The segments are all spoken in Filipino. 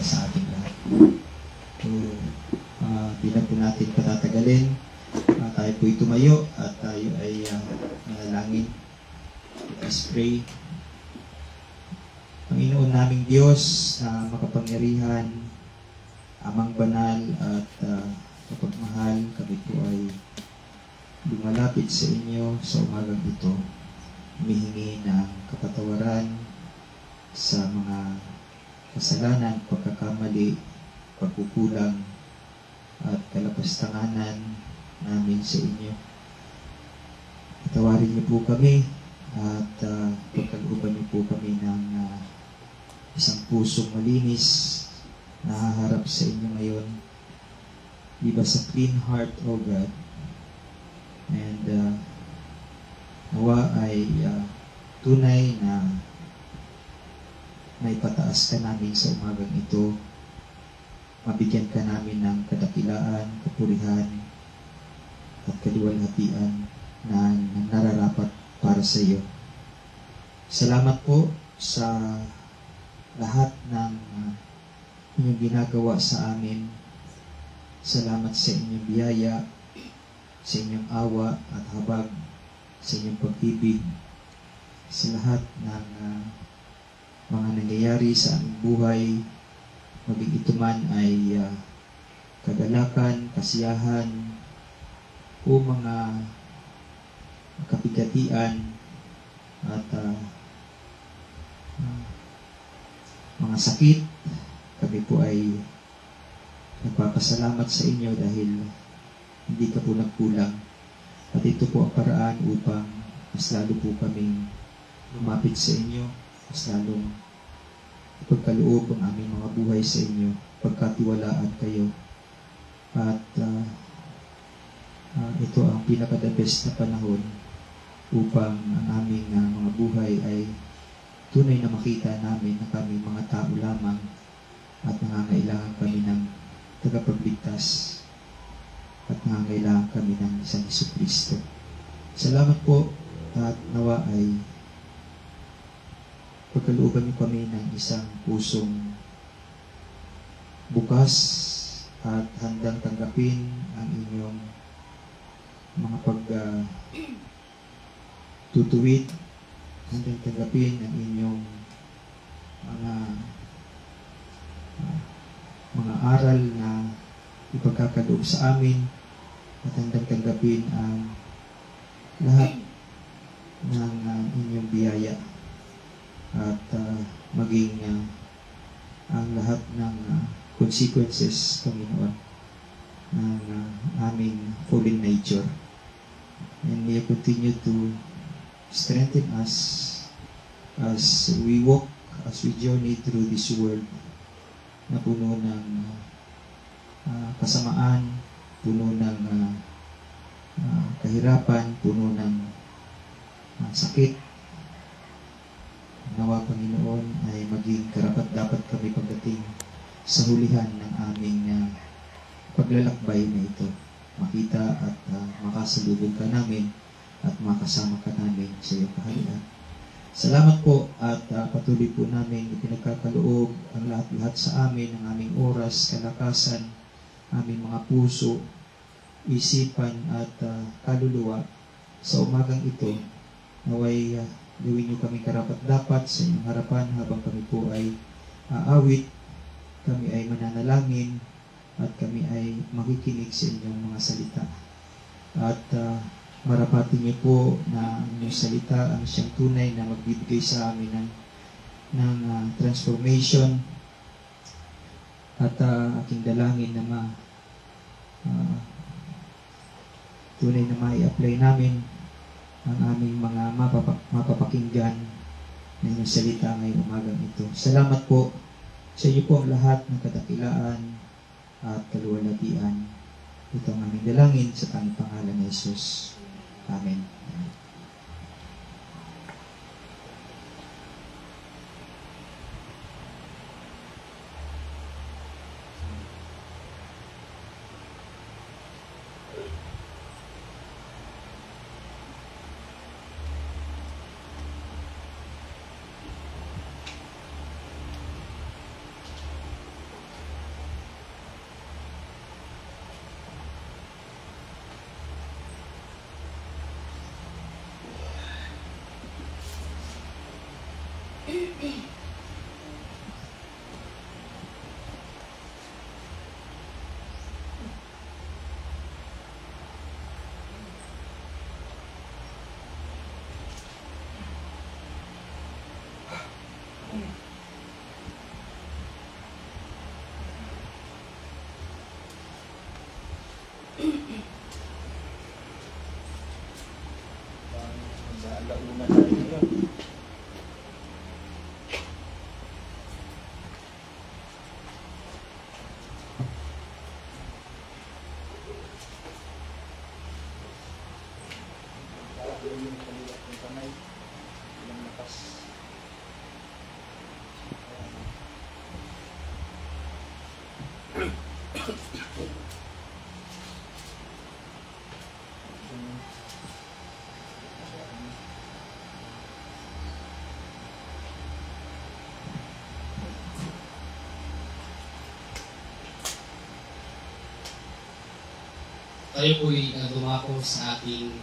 para sa ating lahat. So, di na po natin patatagalin. Tayo po'y tumayo at tayo ay manalangin. Let's pray. Panginoon naming Diyos na makapangyarihan, amang banal at kapagmahal, kami po ay lumalapit sa inyo sa umagang ito. Humihingi ng kapatawaran sa mga kasalanan, pagkakamali, pagkukulang at kalapastanganan namin sa inyo. Patawarin niyo po kami at pagkalooban niyo po kami ng isang pusong malinis na haharap sa inyo ngayon. Give us a clean heart, O God. And nawa ay tunay na may pataas ka namin sa umagang ito. Mabigyan ka namin ng kadakilaan, kapurihan, at kaliwalhatian na nararapat para sa iyo. Salamat po sa lahat ng inyong ginagawa sa amin. Salamat sa inyong biyaya, sa inyong awa at habag, sa inyong pag-ibig, sa lahat ng mga nangyayari sa aming buhay, maging ito man ay kagalakan, kasiyahan, o mga kapigatian at mga sakit. Kami po ay nagpapasalamat sa inyo dahil hindi ka po nagkulang. At ito po ang paraan upang mas lalo po kaming lumapit sa inyo, mas lalong ipagkaloob ang aming mga buhay sa inyo, pagkatiwalaan kayo. At ito ang pinaka-the best na panahon upang ang aming mga buhay ay tunay na makita namin na kami mga tao lamang at nangangailangan kami ng tagapagligtas at nangangailangan kami ng isang Jesucristo. Salamat po at nawa ay pagkalooban niyo kami ng isang pusong bukas at handang tanggapin ang inyong mga pagtutuwid, handang tanggapin ang inyong mga aral na ipagkakaloob sa amin at handang tanggapin ang lahat ng inyong biyaya at maging ang lahat ng consequences, Panginoon, ng aming fallen nature. And may you continue to strengthen us as we walk, as we journey through this world na puno ng kasamaan, puno ng kahirapan, puno ng sakit. Nawa, Panginoon, ay maging karapat-dapat kami pagdating sa hulihan ng aming paglalakbay na ito. Makita at makasalubong ka namin at makasama ka namin sa iyong kaharian. Salamat po at patuloy po namin ipinagkakaloob ang lahat-lahat sa amin, ang aming oras, kalakasan, aming mga puso, isipan at kaluluwa sa umagang ito. Naway gawin niyo kami karapat-dapat sa inyong harapan habang kami po ay aawit, kami ay mananalangin, at kami ay makikinig sa inyong mga salita. At marapati niyo po na ang inyong salita ang siyang tunay na magbibigay sa amin ng transformation. At aking dalangin na tunay na mai-apply namin ang aming mga mapapakinggan na inyong salita ngayong umagang ito. Salamat po sa inyo po ang lahat ng kadakilaan at kaluwalhatian. Ito ang aming dalangin sa tanging pangalan ni Jesus. Amen. Alauna tayo ngayon. Yung kaliwat ng kamay, ilang lakas. Tayo po'y dumako sa ating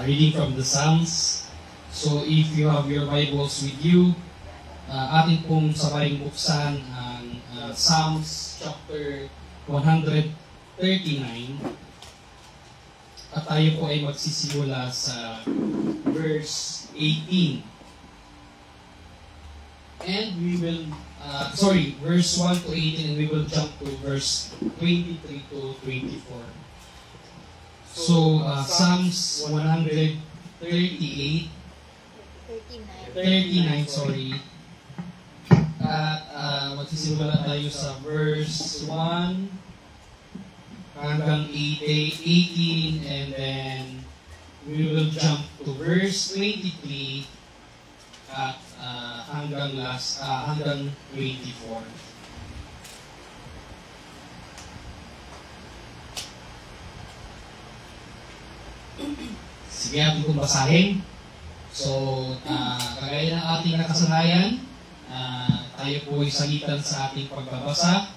reading from the Psalms. So if you have your Bibles with you, atin pong sabayang buksan ang Psalms chapter 139. At tayo po ay magsisimula sa verse 18. And we will, verse 1 to 18, and we will jump to verse 23 to 24. So, Psalms 138, 39, sorry. At magsisimula tayo sa verse 1 hanggang 18, and then we will jump to verse 23 at hanggang 24. Sige, ating kong basahin. So, kagaya ng ating nakasanayan, tayo po ay salitan sa ating pagbabasa.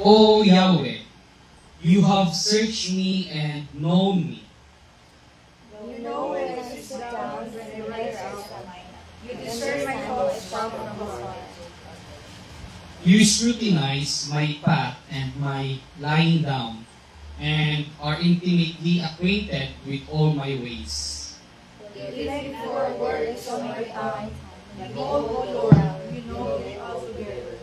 O Yahweh, you have searched me and known me. You know when I sit down, when I rise up. You discern my thoughts far from afar. You scrutinize my path and my lying down, and are intimately acquainted with all my ways. Even before a word is on my tongue, behold, O Lord, you know it altogether.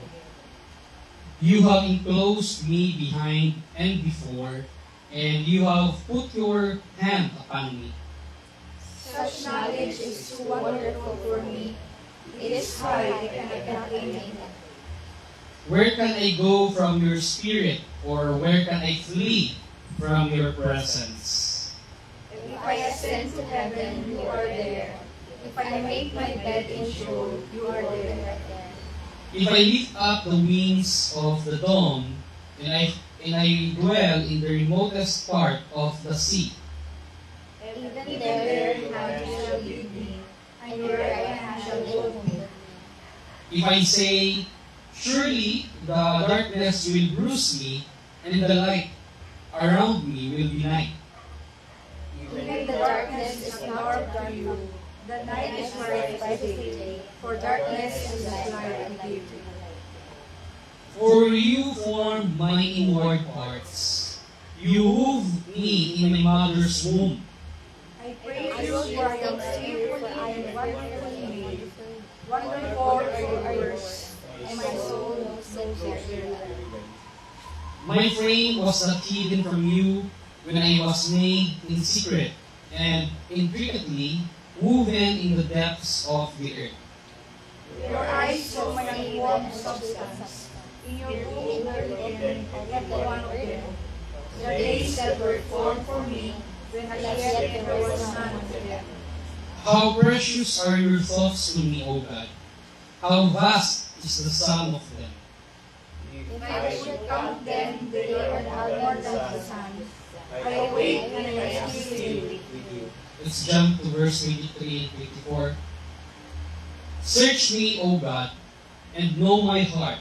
You have enclosed me behind and before, and you have put your hand upon me. Such knowledge is too wonderful for me. It is high, and I cannot attain it. Where can I go from your spirit, or where can I flee from your presence? If I ascend to heaven, you are there. If I make my bed in Sheol, you are there. If I lift up the wings of the dawn, and I dwell in the remotest part of the sea, Even there hand shall lead me, and your right hand shall hold me. if I say, surely the darkness will bruise me, and the light around me will be night. Even the darkness is not to you. The night is bright by day, for darkness is like light indeed. For you formed my inward parts. You wove me in my mother's womb. I praise you, for I am fearfully and wonderfully made. Wonderful are your works, and my soul knows their glory. My frame was not hidden from you when I was made in secret and intricately woven in the depths of the earth. Your eyes saw my form substance. In your womb were written, every one of them. The days that were formed for me, when as yet there was none of them. How precious are your thoughts to me, O God! How vast is the sum of them! If I should count them, they are more than the sun. I awake and I sleep. Let's jump to verse 23 and 24. Search me, O God, and know my heart.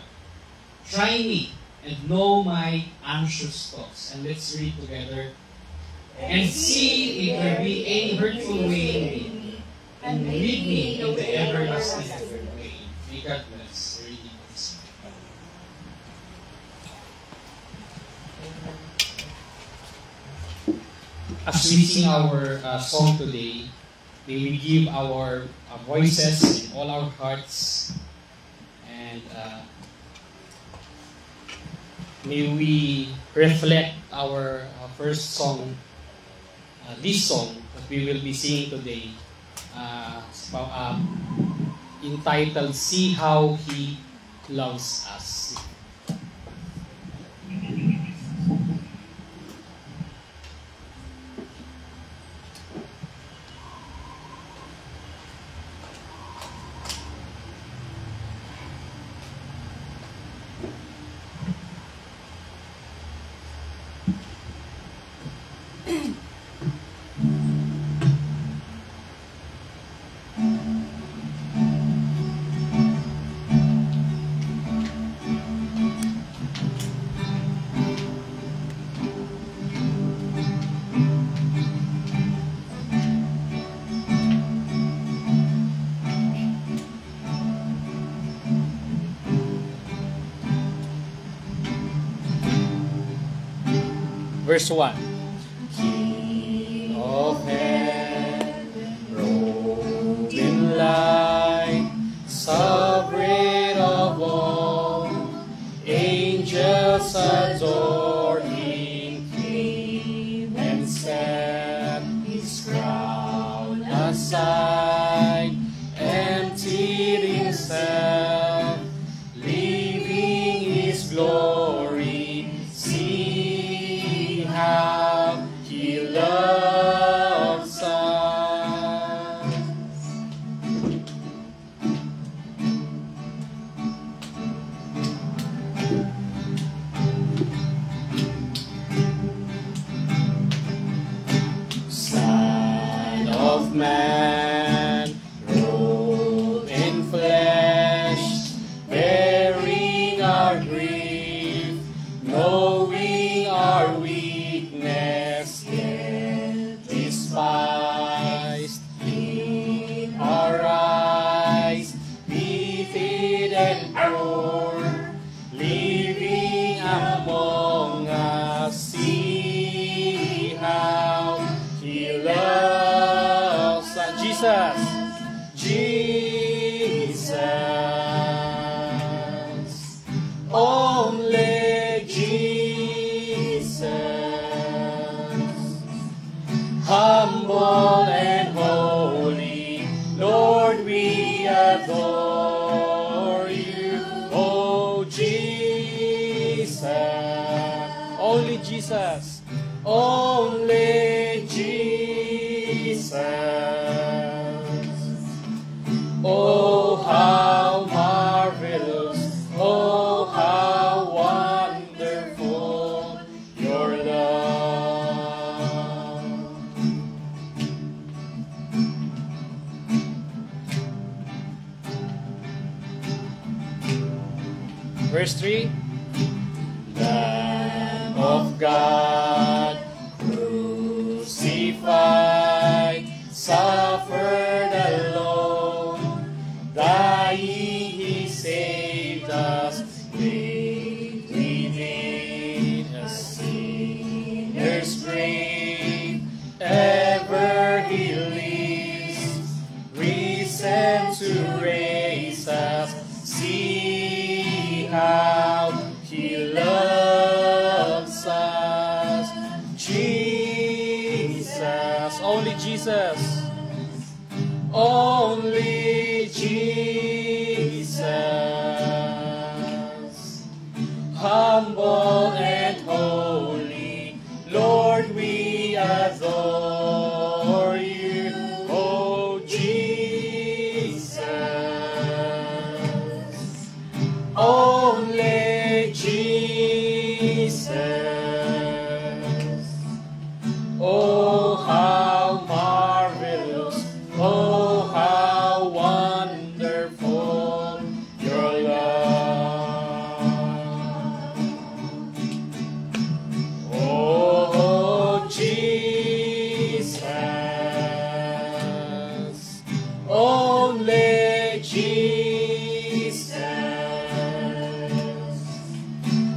Try me and know my anxious thoughts. And let's read together. and see if there be any hurtful way in me, and lead me in the everlasting way. May God bless the reading of His word. As we sing our song today, may we give our voices and all our hearts, and may we reflect our first song, this song that we will be singing today, entitled "See How He Loves Us." Verse 1. King of heaven, robed in light, sovereign of all, angels adore Him, came and set His crown aside, emptied Himself, leaving His glory. See how He loves us. Son of man, robed in flesh, bearing our grief, knowing our weakness, yet despised in our eyes, defeated and poor, living among us. See how He loves us. Jesus, Jesus, only Jesus, humble and holy, Lord, we adore You. Oh, Jesus, only Jesus, only Jesus. Oh, how marvelous, oh, how wonderful Your love. Verse 3. Lamb of God, crucified, suffered alone, dying He saved us, laid within a sinner's grave, ever He lives, risen to raise us. See how He loves us. Jesus, only Jesus, only Jesus, humble and holy, Lord, we adore You. Oh, Jesus, only Jesus. Oh, how marvelous, oh, how only Jesus.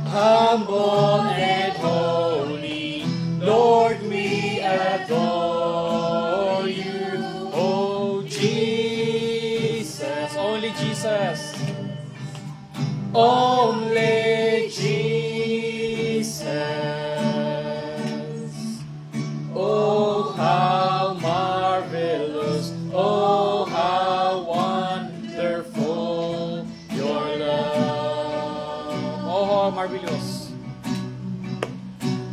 Humble and holy, Lord, we adore you. Oh Jesus, only Jesus. Only Jesus. Oh, how marvelous, oh, how wonderful your love. Oh, how marvelous.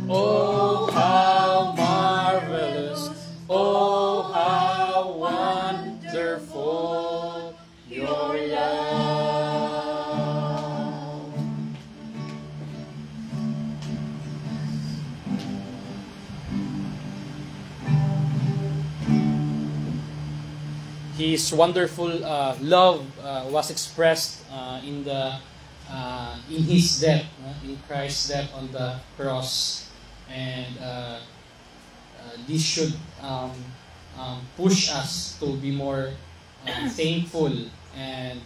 Oh, how marvelous, oh, how wonderful your love. His wonderful love was expressed in His death, in Christ's death on the cross, and this should push us to be more thankful and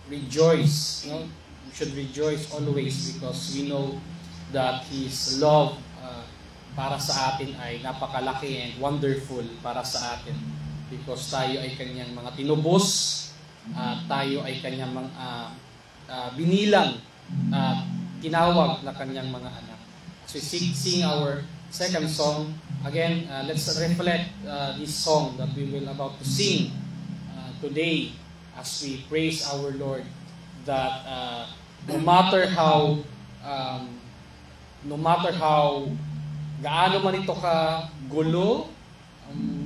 rejoice. We should rejoice always because we know that His love para sa atin ay napakalaki and wonderful para sa atin. Because tayo ay kanyang mga tinubos, tayo ay kanyang binilang, tinawag na kanyang mga anak. So we sing our second song. Again, let's reflect this song that we will about to sing today as we praise our Lord. That no matter how gaano man ito ka gulo,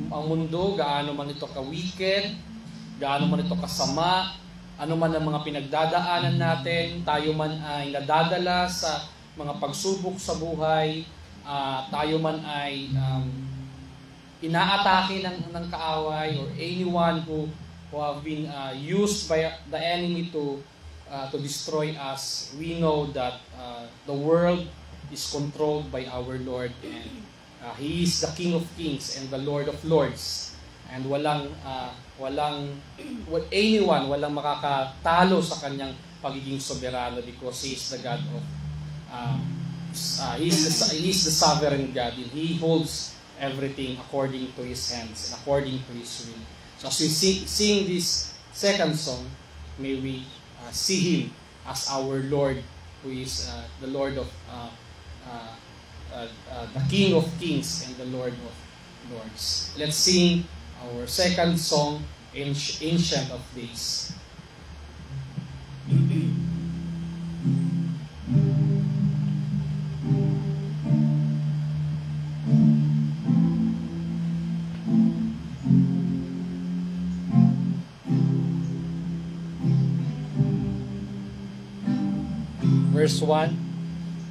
ang mundo, gaano man ito ka-wicked, gaano man ito kasama, ano man ang mga pinagdadaanan natin, tayo man ay nadadala sa mga pagsubok sa buhay, tayo man ay inaatake ng kaaway or anyone who have been used by the enemy to destroy us, we know that the world is controlled by our Lord, and He is the King of Kings and the Lord of Lords. And walang makakatalo sa kanyang pagiging soberano because He is the God of He is the sovereign God, and He holds everything according to His hands and according to His will. So as we sing this second song, may we see Him as our Lord, who is the Lord of the King of Kings and the Lord of Lords. Let's sing our second song, Ancient of Days. Verse 1.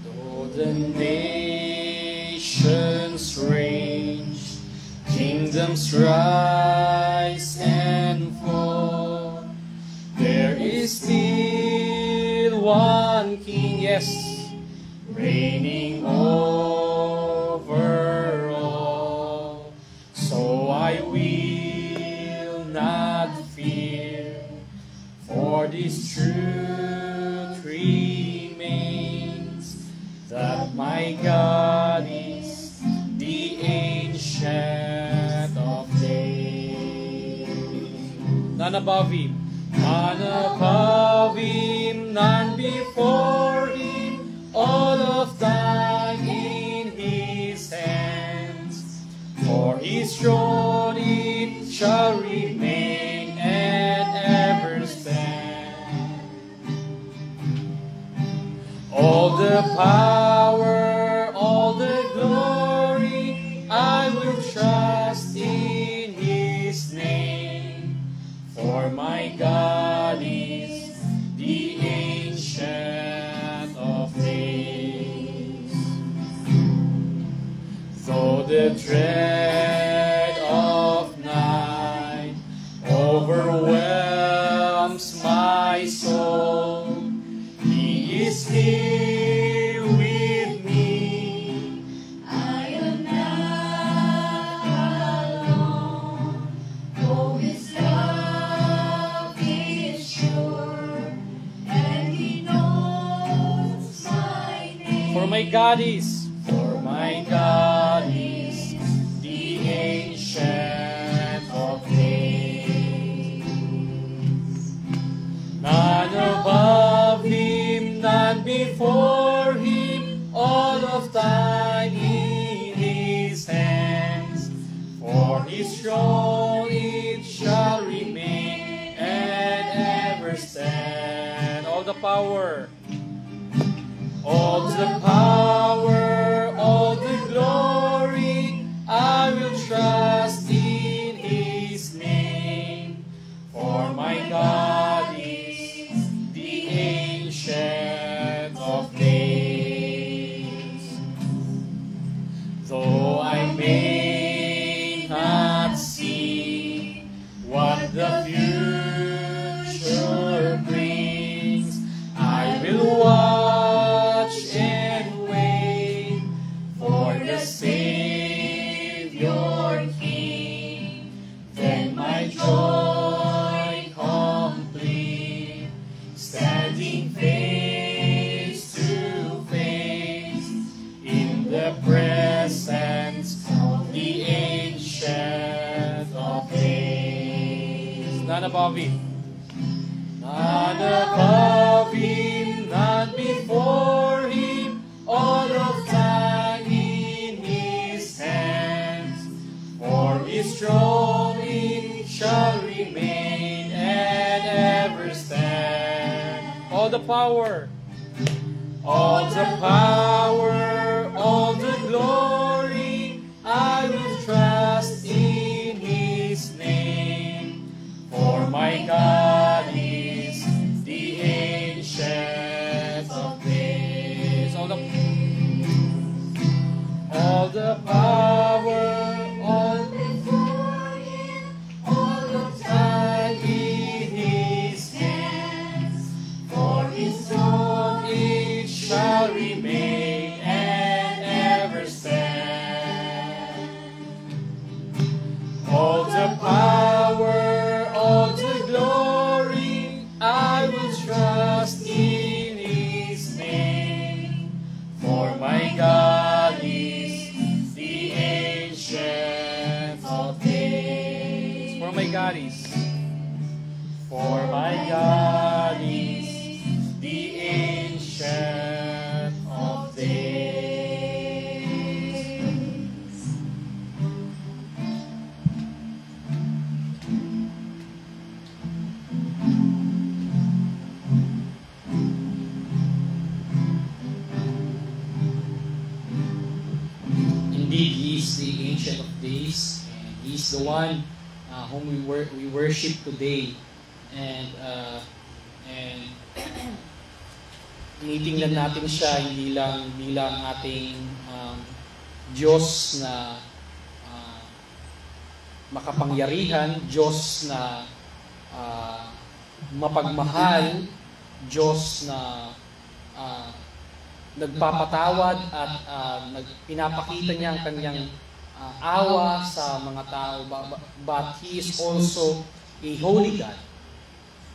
Though the nations range, kingdoms rise and fall, there is still one King, yes, reigning over all. So I will not fear, for this truth remains, that my God is the Ancient of Days. None above Him, none above Him, none before Him, all of time in His hands. For His throne it shall remain and ever stand. All the power, all the glory, I will trust in His name. For my God is the Ancient of Days. Though the dread of night overwhelms my soul, He is here with me. I am not alone. Oh, His love my God is the Ancient of Days. None above Him, none before Him, all of time in His hands. For His throne it shall remain and ever stand. All the power, all the glory, I will trust in His name. For my God is the Ancient of Days. Though I may not see what the future brings, I will watch and wait for the Savior King. Then my joy complete, standing face to face in the presence of the Ancient of Days. None above Him. None above Him, none before Him, all of time in His hands. For His throne it shall remain and ever stand. All the power, all the glory, I will trust in His name. For my God is the Ancient of Days. All the power, all the time in His hands. For His throne it shall remain and ever stand. All the power, all the glory, I will trust in His name. For my God is the Ancient of Days. For my God is the Ancient of Days. Indeed, He is the Ancient of Days, and He is the one whom we worship today. And tinitingnan natin siya hindi lang bilang ating Diyos na makapangyarihan, Diyos na mapagmahal, Diyos na nagpapatawad at pinapakita niya ang kanyang awa sa mga tao, but He is also a holy God.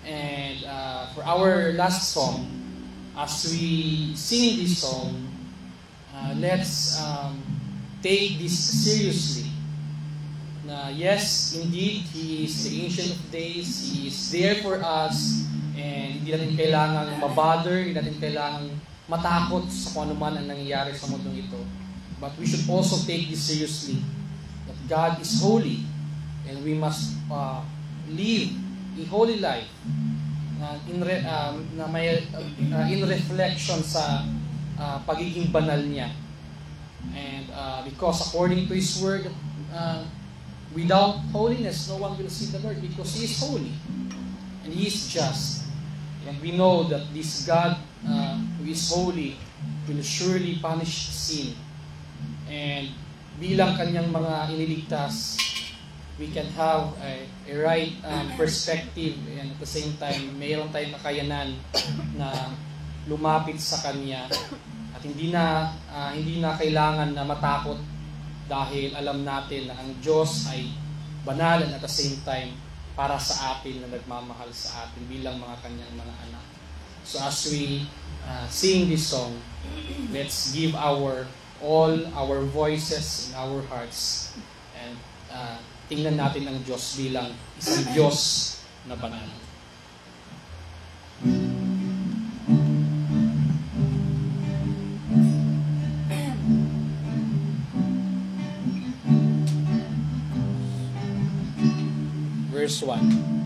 And for our last song, as we sing this song, let's take this seriously. Yes, indeed, He is the Ancient of Days. He is there for us, and hindi natin kailangang mabother, hindi natin kailangang matakot sa kung ano man ang nangyayari sa mundong ito. But we should also take this seriously, that God is holy, and we must live a holy life in reflection sa pagiging banal niya. And because according to His word, without holiness, no one will see the Lord, because He is holy and He is just. And we know that this God who is holy will surely punish sin. And bilang kanyang mga iniligtas, we can have a right perspective, and at the same time, mayroon tayong kakayanan na lumapit sa Kanya. At hindi na kailangan na matakot, dahil alam natin na ang Diyos ay banal, and at the same time, para sa atin na nagmamahal sa atin bilang mga Kanyang mga anak. So as we sing this song, let's give all our voices and our hearts, and tingnan natin ang Diyos bilang isang Diyos na banal. Verse 1.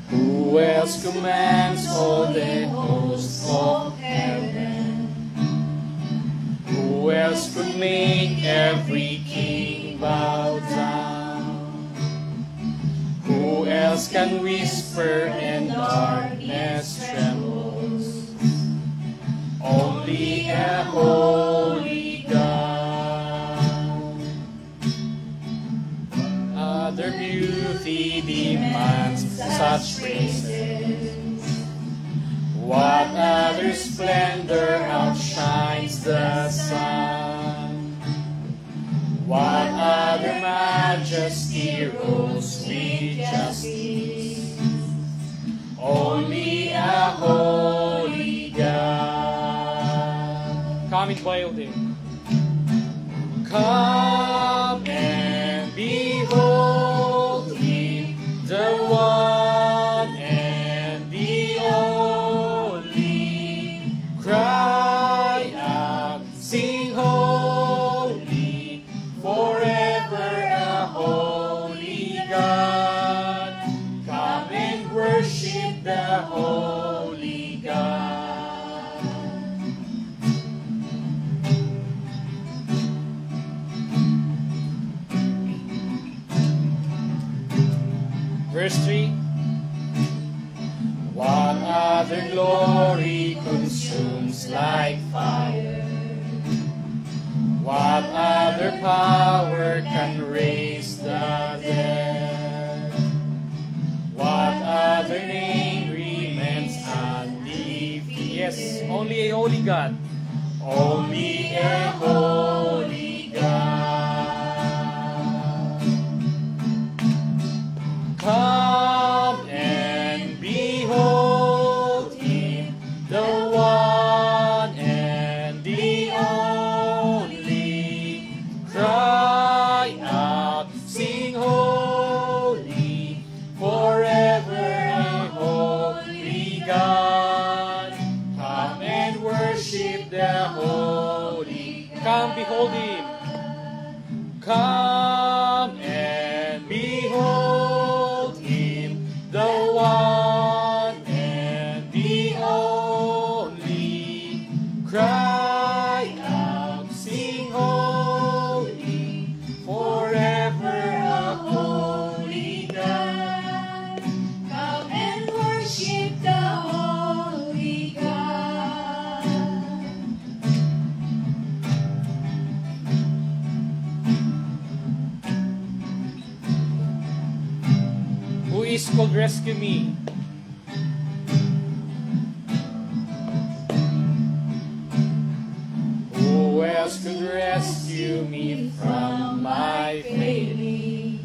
Who else commands all the hosts of heaven? Who else could make every king bow down? Who else can whisper and darkness trembles? Only a holy God. Other beauty demands such praises. What other splendor outshines the sun? What other majesty rules with justice? Only a holy God. Come and behold Him. Come and behold Him, the one and the only. Cry out, sing holy, forever a holy God. Come and worship the holy God. Verse 3. What other glory consumes like fire? What other power can raise the dead? What other name remains undefeated? Yes, only a holy God. Only a holy God. Come and behold Him, the one and the only. Cry out, sing holy, forever a holy God. Come and worship the holy. Come behold Him. Come and behold Him, the one and the only. Cry out, sing holy, forever a holy God. Come and worship the holy God. Who is called rescue me? Who else could rescue me from my failing?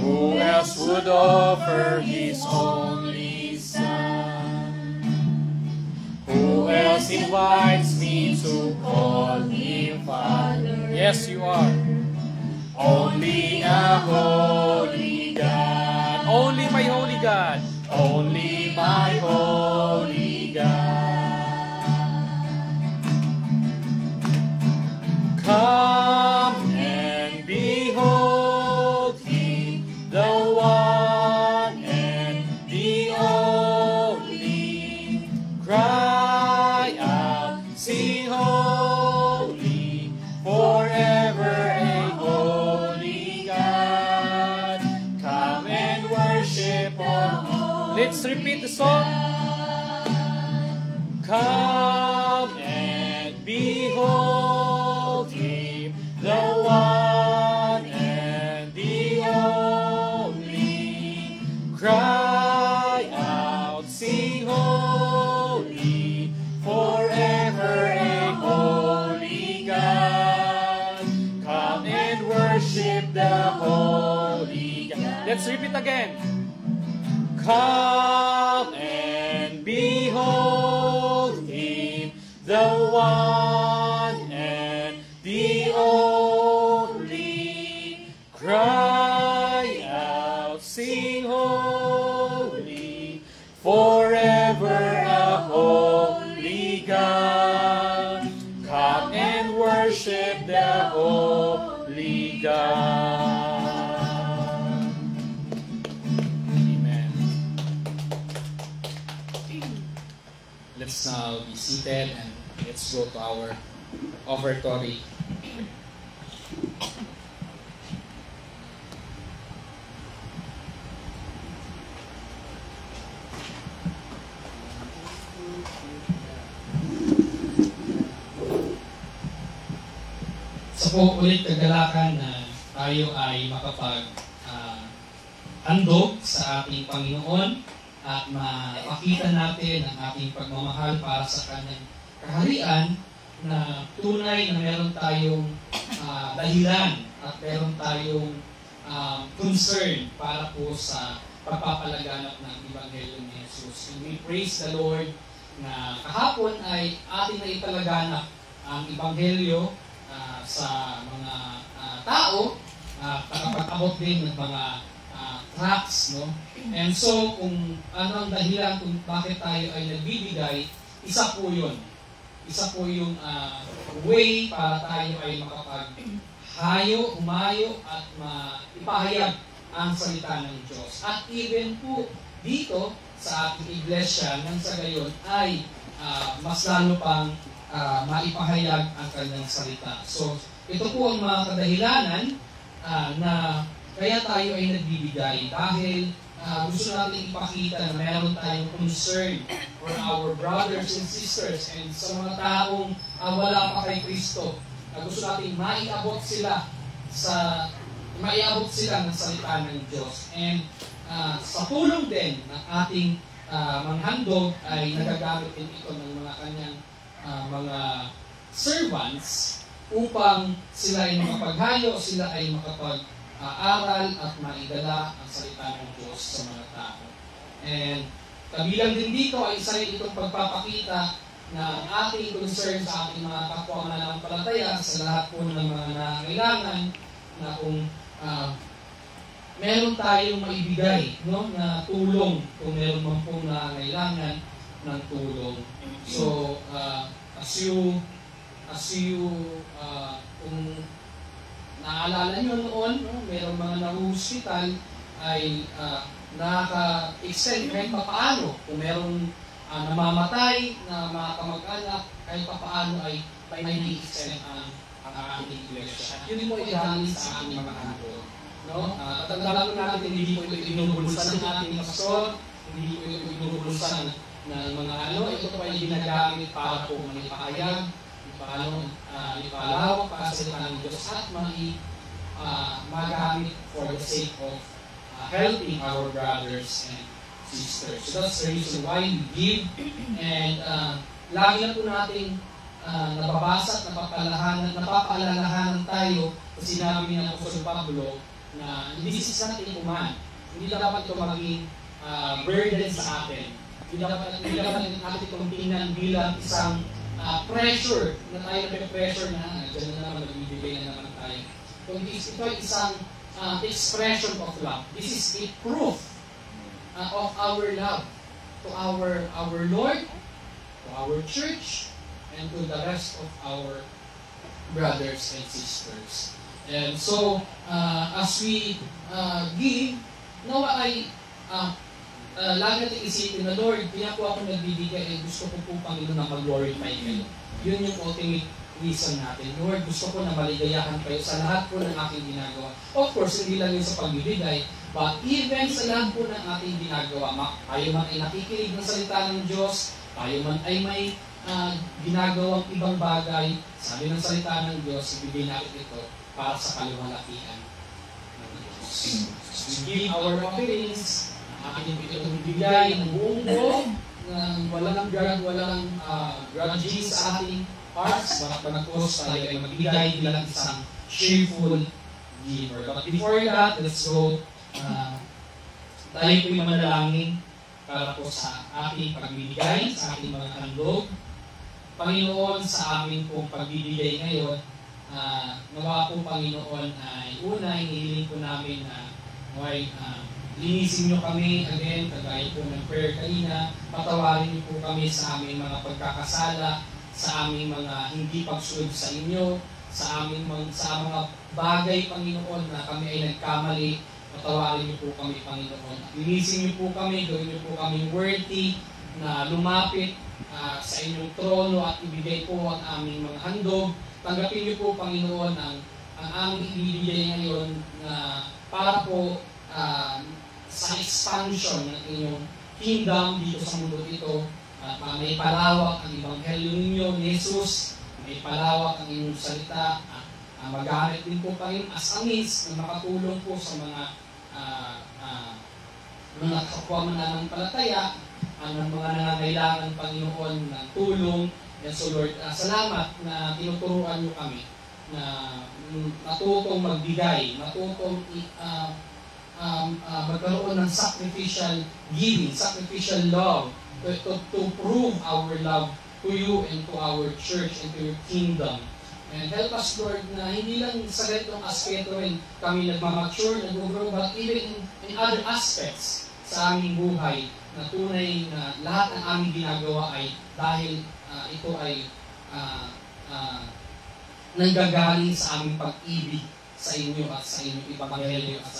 Who else would offer His only Son? Who else invites me to call Him Father? Yes, you are. Only a holy God. Only my holy God. Only my holy God. Come and behold Him, the one and the only. Cry out, sing holy, forever a holy God. Come and worship all. Let's repeat the song. Come and behold Him, the one and the only. Cry out, sing holy, forever a holy God. Come and worship the holy God. Let's repeat again. Come and Behold Him, the one and the only. Cry out, sing holy, forever a holy God. Come and worship the holy God. Amen. Let's now be seated and let's go to our offertory. Sa po ulit kagalakan na tayo ay handog sa ating Panginoon at mapakita natin ang ating pagmamahal para sa Kanyang kaharian, na tunay na meron tayong dahilan at meron tayong concern para po sa pagpapalaganap ng Ebanghelyo ni Jesus. And we praise the Lord na kahapon ay ating na ipalaganap ang Ebanghelyo sa mga tao, nakapag-abot din ng mga tracts, no? And so, kung ano ang dahilan kung bakit tayo ay nagbibigay, isa po yun. Isa po yung way para tayo ay makapaghayo, umayo, at ipahayag ang salita ng Diyos. At even po dito sa ating iglesia, nang sa gayon ay mas lalo pang maipahayag ang kanyang salita. So, ito po ang mga kadahilanan na kaya tayo ay nagbibigay dahil gusto natin ipakita na meron tayong concern for our brothers and sisters and sa mga taong wala pa kay Kristo. Gusto natin maiabot sila ng salita ng Diyos. And sa tulong din ng ating manghandog ay nagagamit din ito ng mga kanyang mga servants upang sila ay makapaghayo, sila ay makapag-aral at maidala ang salita ng Diyos sa mga tao. And kabilang din dito ay isa rin itong pagpapakita na ating concern sa ating mga kapwa mananampalataya sa lahat po ng mga nangailangan, na kung meron tayong maibigay, no, na tulong kung meron man po nangailangan ng tulong. So, kung naalala nyo noon, no, mayroong mga na-hospital ay nakaka-extend kahit papaano. Kung mayroong namamatay na mga kamag-anak, kahit papaano ay may extend ang ating iglesia. Yun mo idalin sa ating mga handog. No? Tatandaan natin, hindi po ito inubulsan ng ating pastor, hindi po ito inubulsan ng mga ito pa ay ginagamit para po manipahayag, ipalawak para sa salita ng Diyos at magamit for the sake of helping our brothers and sisters. So that's the reason why we give. And lagi na po natin nababasa at napapaalalahanan tayo sa sinabi ng Apostol Pablo na this is not inhuman. Hindi dapat ito maging burden sa atin. Hindi dapat natin itong tingnan bilang isang pressure na tayo pressure na dyan na naman nagbibigay na naman tayo. Ito ay isang expression of love. This is a proof of our love to our Lord, to our church, and to the rest of our brothers and sisters. And so, as we give, nawa ay lagi natin isipin na, Lord, kaya po ako nagbibigay, gusto ko po, Panginoon, na mag-glorify kayo. Yun yung ultimate reason natin. Lord, gusto ko na maligayahan kayo sa lahat po ng aking ginagawa. Of course, hindi lang yun sa pagbibigay, but even sa lahat po ng ating ginagawa, tayo man ay nakikinig ng salita ng Diyos, tayo man ay may ginagawang ibang bagay, sabi ng salita ng Diyos, ibigay natin ito para sa kaluwalhatian ng Diyos. We give our offerings, akin itong bigay ng buong buo, walang grudging sa ating hearts, but panagpos tayo ay magbigay bilang isang cheerful giver. But before that, let's go, tayo po'y manalangin. para po sa ating pagbibigay, sa ating mga handog. Panginoon, sa amin pong pagbibigay ngayon, nawa po Panginoon ay una, hinihiling po namin na linisin niyo kami again, kagaya po ng prayer kanina, patawarin niyo po kami sa aming mga pagkakasala, sa aming mga hindi pagsunod sa inyo, sa mga bagay, Panginoon, na kami ay nagkamali. Patawarin niyo po kami, Panginoon. Linisin niyo po kami, gawin niyo po kami worthy na lumapit sa inyong trono at ibigay po ang aming mga handog. Tanggapin niyo po, Panginoon, ang aming ibibigay ngayon na para po sa expansion ng inyong kingdom dito sa mundo ito. May palawak ang Ebanghelyo ninyo ni Jesus, may palawak ang inyong salita, magamit din po kayo as a means na makatulong po sa mga kapwa mananampalataya, ng mga nangangailangan, Panginoon, ng tulong. And so Lord, salamat na tinuturuan niyo kami na matutong magbigay, matutong magkaroon ng sacrificial giving, sacrificial love, to prove our love to you and to our church and to your kingdom. And help us, Lord, na hindi lang sa ganitong aspeto rin kami nagmamature, nag-grow, but even in other aspects sa aming buhay, na tunay na lahat ng aming ginagawa ay dahil ito ay nanggagaling sa aming pag-ibig sa inyo at sa inyong Ebanghelyo at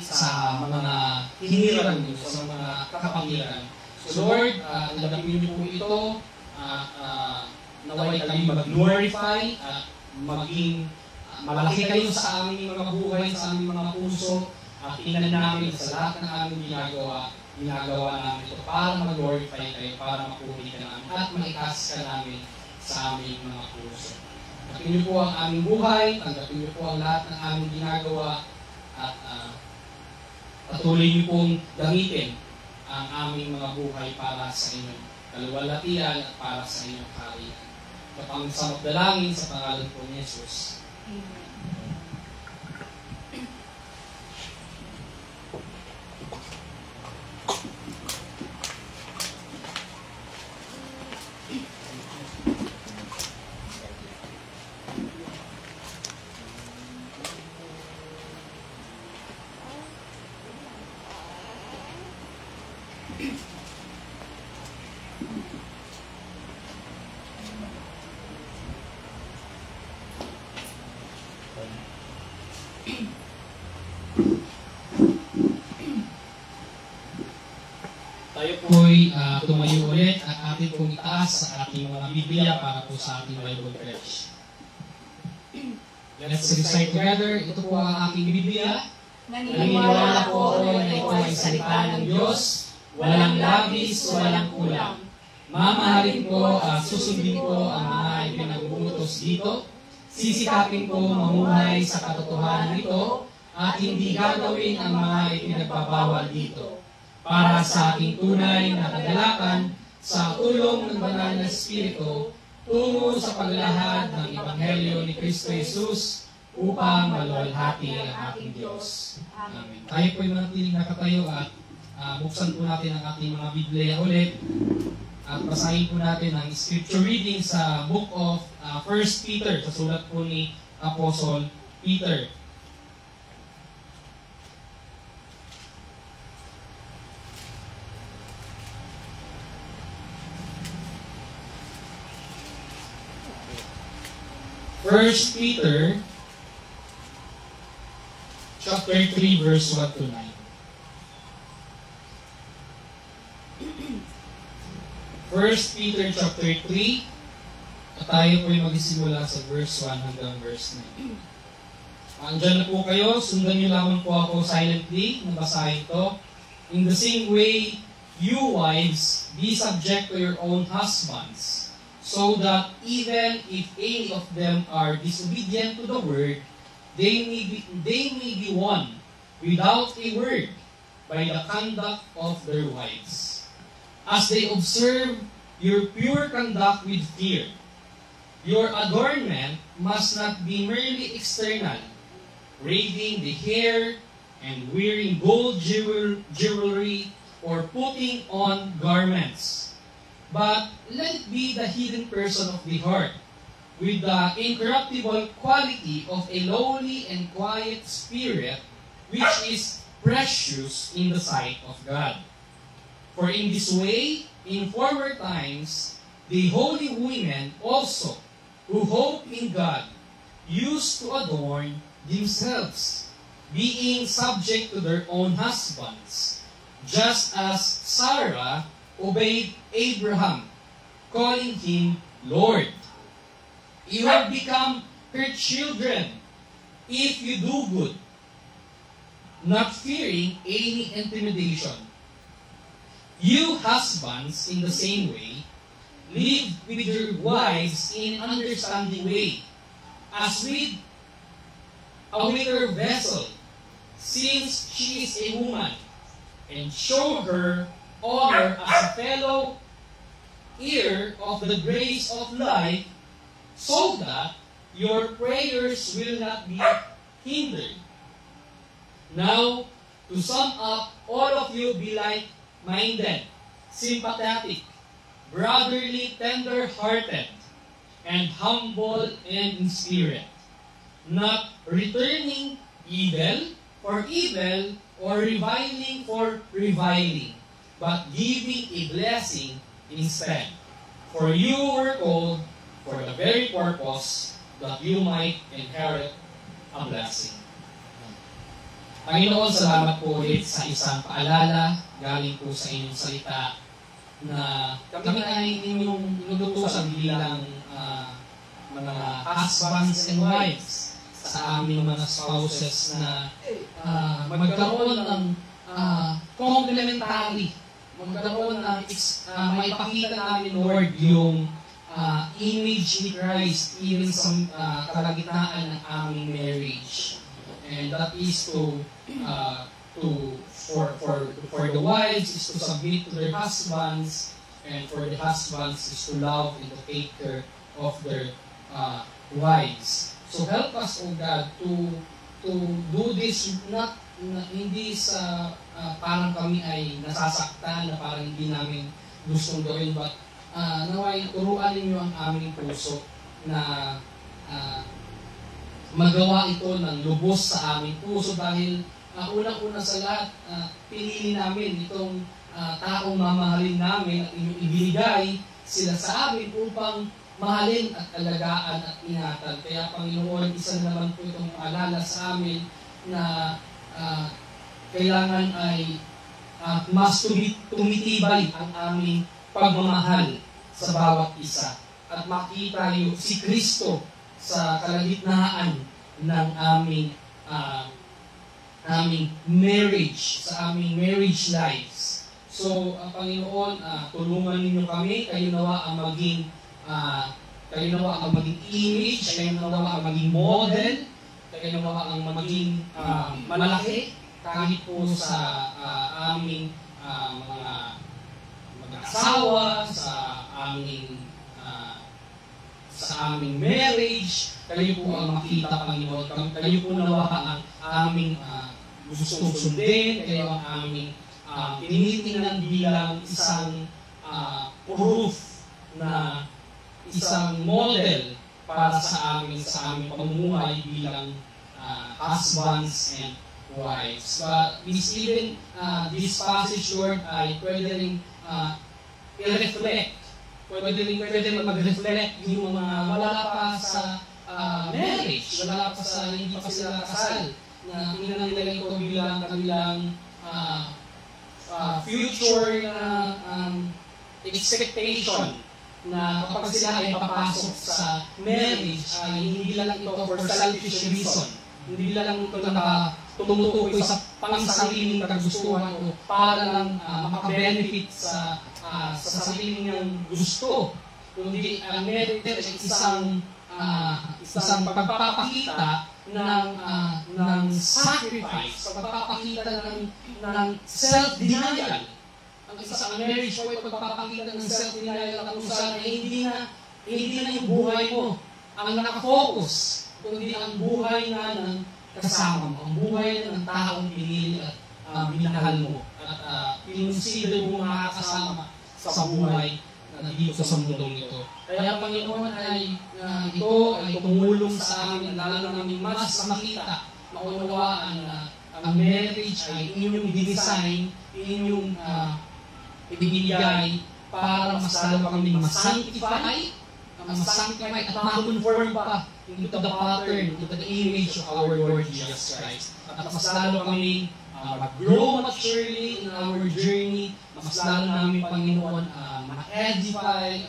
sa mga hiniran niyo, sa mga kapangyarihan. So Lord, nalapin niyo po ito, naway kami mag-glorify at maging malaki kayo sa aming mga buhay, sa aming mga puso, at tingnan namin sa lahat ng aming ginagawa namin ito para mag-glorify kayo, para mapuri ka namin, at maikas ka namin sa aming mga puso. Tanggapin niyo po ang aming buhay, tanggapin niyo po ang lahat ng aming ginagawa, at patuloy niyo pong gamitin ang aming mga buhay para sa inyong kaluwalhatian at para sa inyong kaharian. Kapang samot dalangin sa pangalan po ni Jesus. Amen. Tayo po'y tumayo ulit at atin pong itaas sa ating mga Biblia para po sa ating Bible Pledge. Let's recite together. Ito po ang aking Biblia. Naniniwala po ako na ito ay salita ng Diyos, walang labis, walang kulang. Mamahalin ko at susundin ko ang mga ipinagbutos dito. Sisikapin ko mamuhay sa katotohanan nito at hindi gagawin ang mga ipinagbabawal dito. Para sa aking tunay na kagalakan sa tulong ng banal na Espiritu tungo sa paglalahad ng Ebanghelyo ni Kristo Jesus upang maluwalhati ang ating Diyos. Amen. Tayo po'y manatiling nakatayo at buksan po natin ang ating mga Biblia ulit at basahin po natin ang scripture reading sa book of 1 Peter, sa sulat po ni Apostle Peter. First Peter chapter 3 verse 1 to 9. First Peter chapter 3, at tayo po'y magsisimula sa verse 1 hanggang verse 9. Andyan na po kayo, sundan niyo lamang po ako silently, nabasahin to. In the same way, you wives, be subject to your own husbands, so that even if any of them are disobedient to the word, they may be won without a word by the conduct of their wives, as they observe your pure conduct with fear. Your adornment must not be merely external, braiding the hair and wearing gold jewelry or putting on garments. But let it be the hidden person of the heart, with the incorruptible quality of a lowly and quiet spirit, which is precious in the sight of God. For in this way, in former times, the holy women also, who hope in God, used to adorn themselves, being subject to their own husbands, just as Sarah obeyed Abraham, calling him Lord. You have become her children if you do good, not fearing any intimidation. You husbands, in the same way, live with your wives in an understanding way, as with a weaker vessel, since she is a woman, and show her honor as a fellow heir of the grace of life, so that your prayers will not be hindered. Now, to sum up, all of you be like-minded, sympathetic, brotherly, tender-hearted, and humble in spirit, not returning evil for evil or reviling for reviling, but giving a blessing instead. For you were called for the very purpose that you might inherit a blessing. Panginoon, salamat po ulit sa isang paalala galing po sa inyong salita na kami ay inyong inutusan bilang mga husbands and wives sa aming mga spouses na magkaroon ng complementary, magkaroon ng maipakita namin, Lord, yung image ni Christ even sa kalagitnaan ng aming marriage. And that is for the wives is to submit to their husbands, and for the husbands is to love and to take care of their wives. So help us, O God, to do this hindi sa parang kami ay nasasaktan na parang hindi namin gustong gawin, but naway turuan ninyo ang aming puso na magawa ito ng lubos sa aming puso, dahil unang-una sa lahat, pinili namin itong taong mamahalin namin at inyong ibinigay sila sa amin upang mahalin at alagaan at ingatan. Kaya Panginoon, isa naman po itong paalala sa amin na kailangan ay mas tumitibay ang aming pagmamahal sa bawat isa. At makita yung si Kristo sa kalagitnaan ng aming marriage, sa aming marriage lives. So, Panginoon, tulungan ninyo kami, kayo nawa ang maging image, kayo nawa ang maging model, kayo nawa ang maging malaki, kahit po sa aming mga mag-asawa, sa aming marriage, kayo po ang makita, Panginoon. Kayo po nawa ang aming gustong sundin, kayo ang aming tinitingnan bilang isang proof na isang model para sa aming pamumuhay bilang husbands and wives. But even this passage, Lord, ay pwede rin i-reflect, pwede mag-reflect yung mga wala pa sa marriage, wala pa sa hindi pa sila kasal, na tingnan nila ito bilang kanilang future na expectation, na kapag sila ay papasok sa marriage ay hindi lang ito for selfish reason, hindi lang ito tumutukoy sa pangsariling kagustuhan o para lang makabenefit sa sarili niyang gusto, kundi ang marriage ay isang pagpapakita ng sacrifice, pagpapakita ng self-denial. Ang isang marriage po ay pagpapakita ng self-denial na kung saan hindi na yung buhay mo ang nakafocus, kundi ang buhay na ng kasama mo, ang buhay na ng taong pinili at minahal mo. At kinonsider mo makakasama sa buhay na dito sa mundong ito. Kaya Panginoon ay ito ay tumulong sa amin, lalo namin mas makita, maunawaan na ang marriage ay inyong dinesign, inyong ibinigay para mas lalo kami masanctify at ma-conform pa into the pattern, into the image of our Lord Jesus Christ. At mas lalo kami mag-grow maturely in our journey, mas lalo namin, Panginoon, ma-edify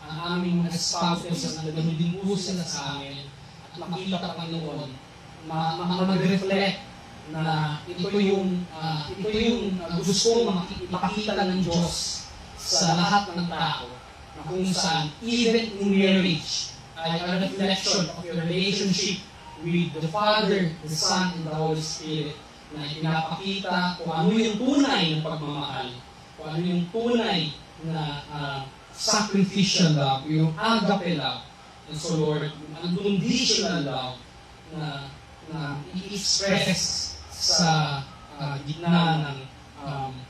ang aming mga spouses na gano'n din po sila sa amin. At makita, Panginoon, mag-reflect na ito yung gusto kong makita ng Diyos sa lahat ng tao, na kung saan, even in marriage, ay a reflection of your relationship with the Father, the Son, and the Holy Spirit, na ipinapakita kung ano yung tunay ng pagmamahal, kung ano yung tunay na sacrificial love, yung agape love. And so Lord, yung unconditional love na i-express sa gitna ng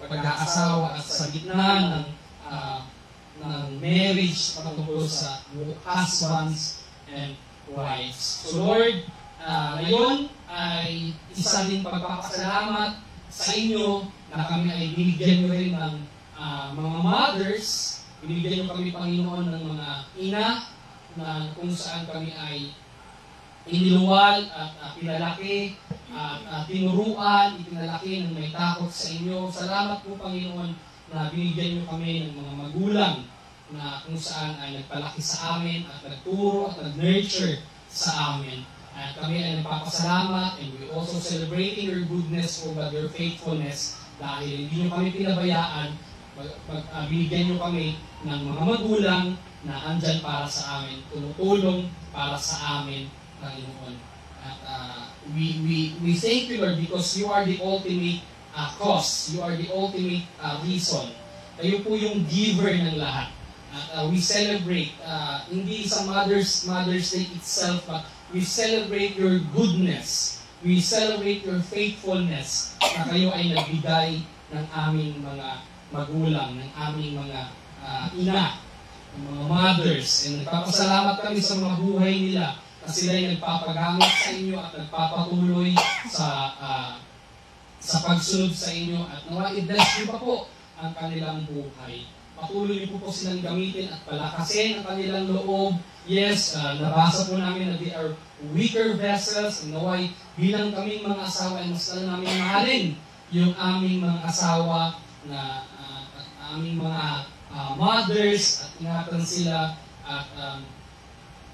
pag-aasawa at sa gitna ng marriage patungkol sa husbands and wives. So Lord, ngayon ay isa din pagpapasalamat sa inyo na kami ay binigyan nyo rin ng mga mothers, binigyan nyo kami, Panginoon, ng mga ina na kung saan kami ay iniluwal at pinalaki at tinuruan, ipinalaki ng may takot sa inyo. Salamat po, Panginoon, na binigyan nyo kami ng mga magulang na kung saan ay nagpalaki sa amin at nagturo at nag-nurture sa amin. At kami ay nagpapasalamat and we also celebrating your goodness, O God, your faithfulness, dahil hindi nyo kami pinabayaan, binigyan nyo kami ng mga magulang na andyan para sa amin, tumutulong para sa amin, Panginoon. At we thank you, Lord, because you are the ultimate cause, you are the ultimate reason. Kayo po yung giver ng lahat. At we celebrate, hindi sa Mother's Day itself, but we celebrate your goodness. We celebrate your faithfulness na kayo ay nagbigay ng aming mga magulang, ng aming mga ina, ng mga mothers. And nagpapasalamat kami sa mga buhay nila na sila ay nagpapagamit sa inyo at nagpapatuloy sa pagsunod sa inyo at nawa i-bless nyo pa po ang kanilang buhay. Patuloy niyo po silang gamitin at palakasin ang kanilang loob. Yes, nabasa po namin na they are weaker vessels. Naway, bilang kaming mga asawa ay mas namin mahalin yung aming mga asawa na aming mga mothers at ingatan sila at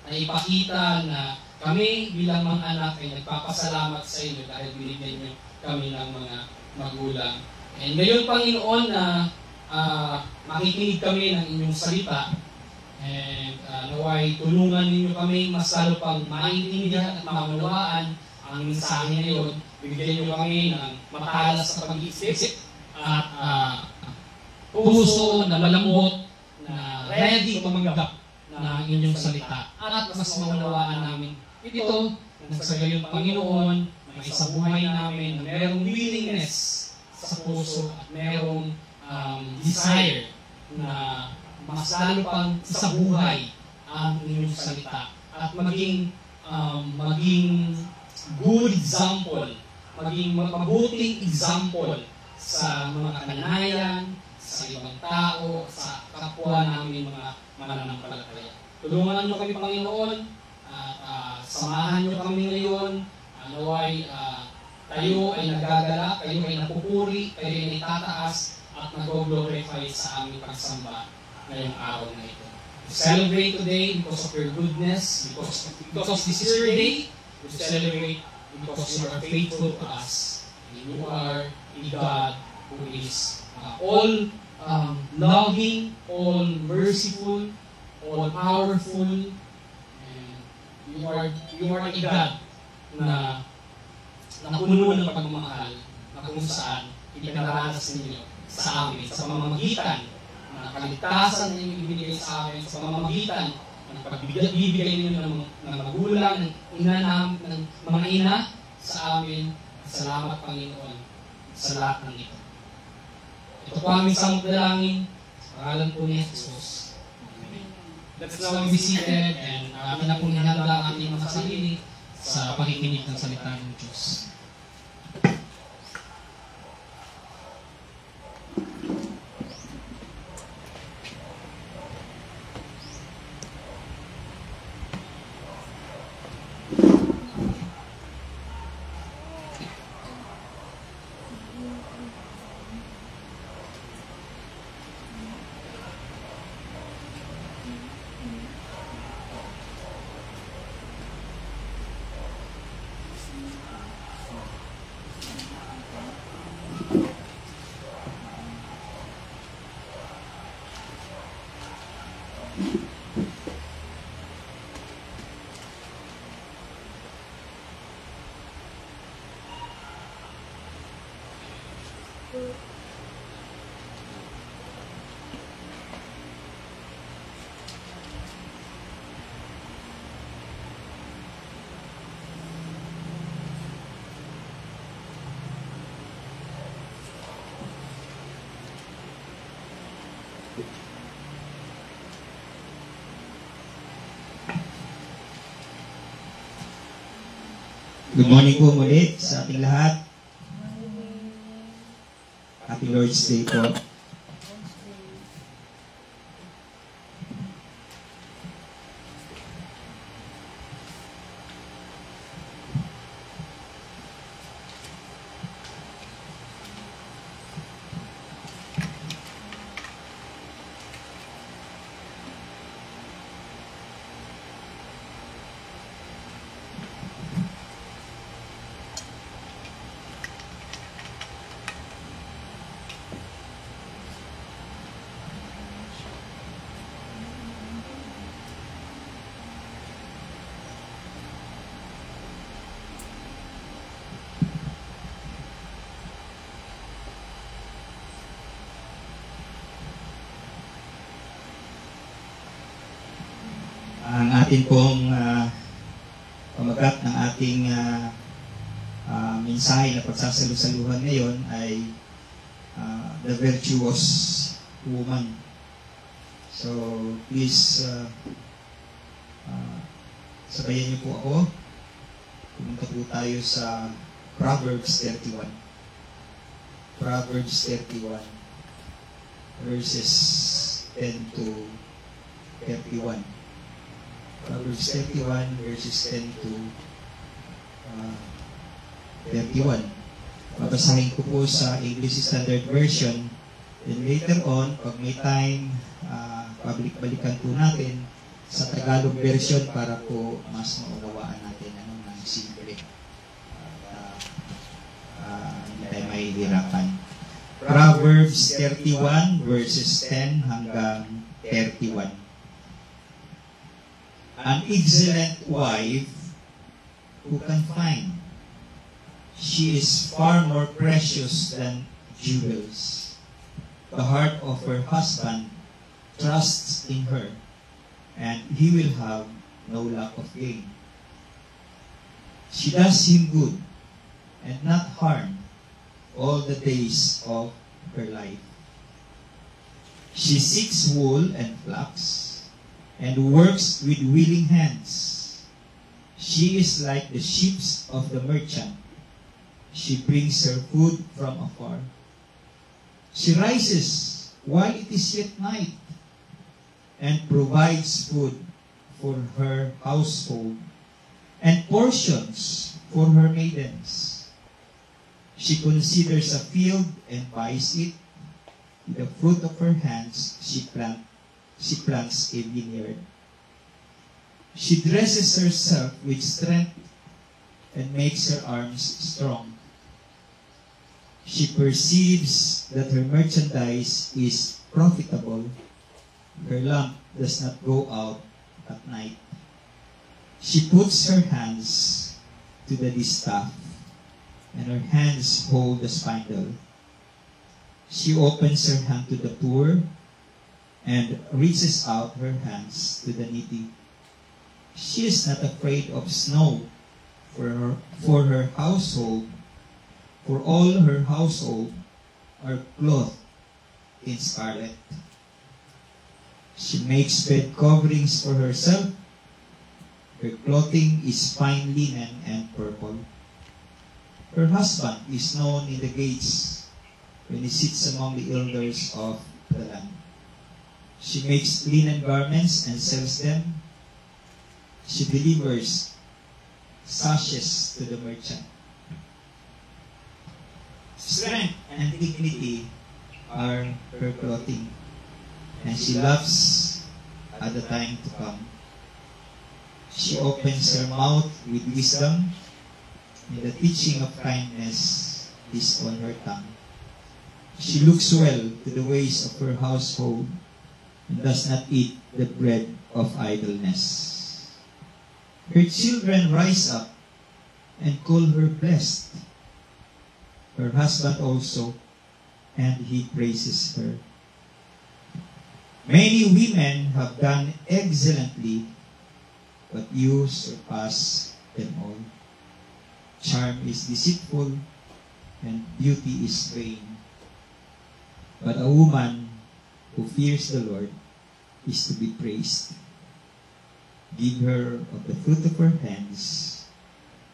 naipakita na kami bilang mga anak ay nagpapasalamat sa inyo dahil binigyan niyo kami ng mga magulang. And ngayon, Panginoon, na makikinig kami ng inyong salita and naway tulungan ninyo kami mas lalo pang maintindihan at maunawaan ang mensahe ngayon. Bigyan nyo kami ng matalas sa pag-iisip at puso na malambot na ready tumanggap ng inyong salita at mas maunawaan namin ito nang sa gayon, Panginoon, maisabuhay namin na merong willingness sa puso at merong desire na mas lalo pang isabuhay ang inyong salita at maging good example, maging mabuting example sa mga kananayan, sa ibang tao, sa kapwa namin mga mananampalataya. Tulungan niyo kami, Panginoon, at samahan niyo kami ngayon, naway tayo ay nagagala, kayo ay napupuri, kayo ay natataas, at nag-glorify sa aming pagsamba ngayong araw na ito. We celebrate today because of your goodness, because this is your day. We celebrate because you are faithful to us. And you are a God who is all loving, all merciful, all powerful, and you are a God na puno ng pagmamahal na kung saan ipinaranas ninyo sa amin, sa pamamagitan ng kaligtasan na inyong ibinigay sa amin, sa pamamagitan ng pagbibigay ninyo ng magulang, ng mga ina sa amin. Salamat, Panginoon, sa lahat ng ito. Ito po aming samot dalangin. Sa pangalan po ni Jesus. Amen. Let's now be seated and akin na po nihanda ang ating mga sarili sa pakikinig ng salita ng Diyos. Good morning po muli sa ating lahat. Happy Lord's Day po. Ang atin pong pamagat ng ating mensahe na pagsasalusaluhan ngayon ay The Virtuous Woman. So, please, sabayan niyo po ako. Pumunta po tayo sa Proverbs 31. Proverbs 31, verses 10 to 31. Proverbs 31, verses 10 to 31. Babasahin ko po sa English Standard Version. Then later on, pag may time, pabalik-balikan po natin sa Tagalog version para po mas maunawaan natin ng simple. Hindi tayo mahihirapan. Proverbs 31, verses 10 hanggang 31. An excellent wife who can find. She is far more precious than jewels. The heart of her husband trusts in her, and he will have no lack of gain. She does him good and not harm all the days of her life. She seeks wool and flax, and works with willing hands. She is like the ships of the merchant. She brings her food from afar. She rises while it is yet night, and provides food for her household, and portions for her maidens. She considers a field and buys it. With the fruit of her hands she plants a vineyard. She dresses herself with strength and makes her arms strong. She perceives that her merchandise is profitable. Her lamp does not go out at night. She puts her hands to the distaff, and her hands hold the spindle. She opens her hand to the poor and reaches out her hands to the needy. She is not afraid of snow for her household, for all her household are clothed in scarlet. She makes bed coverings for herself. Her clothing is fine linen and purple. Her husband is known in the gates when he sits among the elders of the land. She makes linen garments and sells them. She delivers sashes to the merchant. Strength and dignity are her clothing, and she laughs at the time to come. She opens her mouth with wisdom, and the teaching of kindness is on her tongue. She looks well to the ways of her household, and does not eat the bread of idleness. Her children rise up and call her blessed. Her husband also, and he praises her. Many women have done excellently, but you surpass them all. Charm is deceitful, and beauty is vain. But a woman who fears the Lord is to be praised. Give her of the fruit of her hands,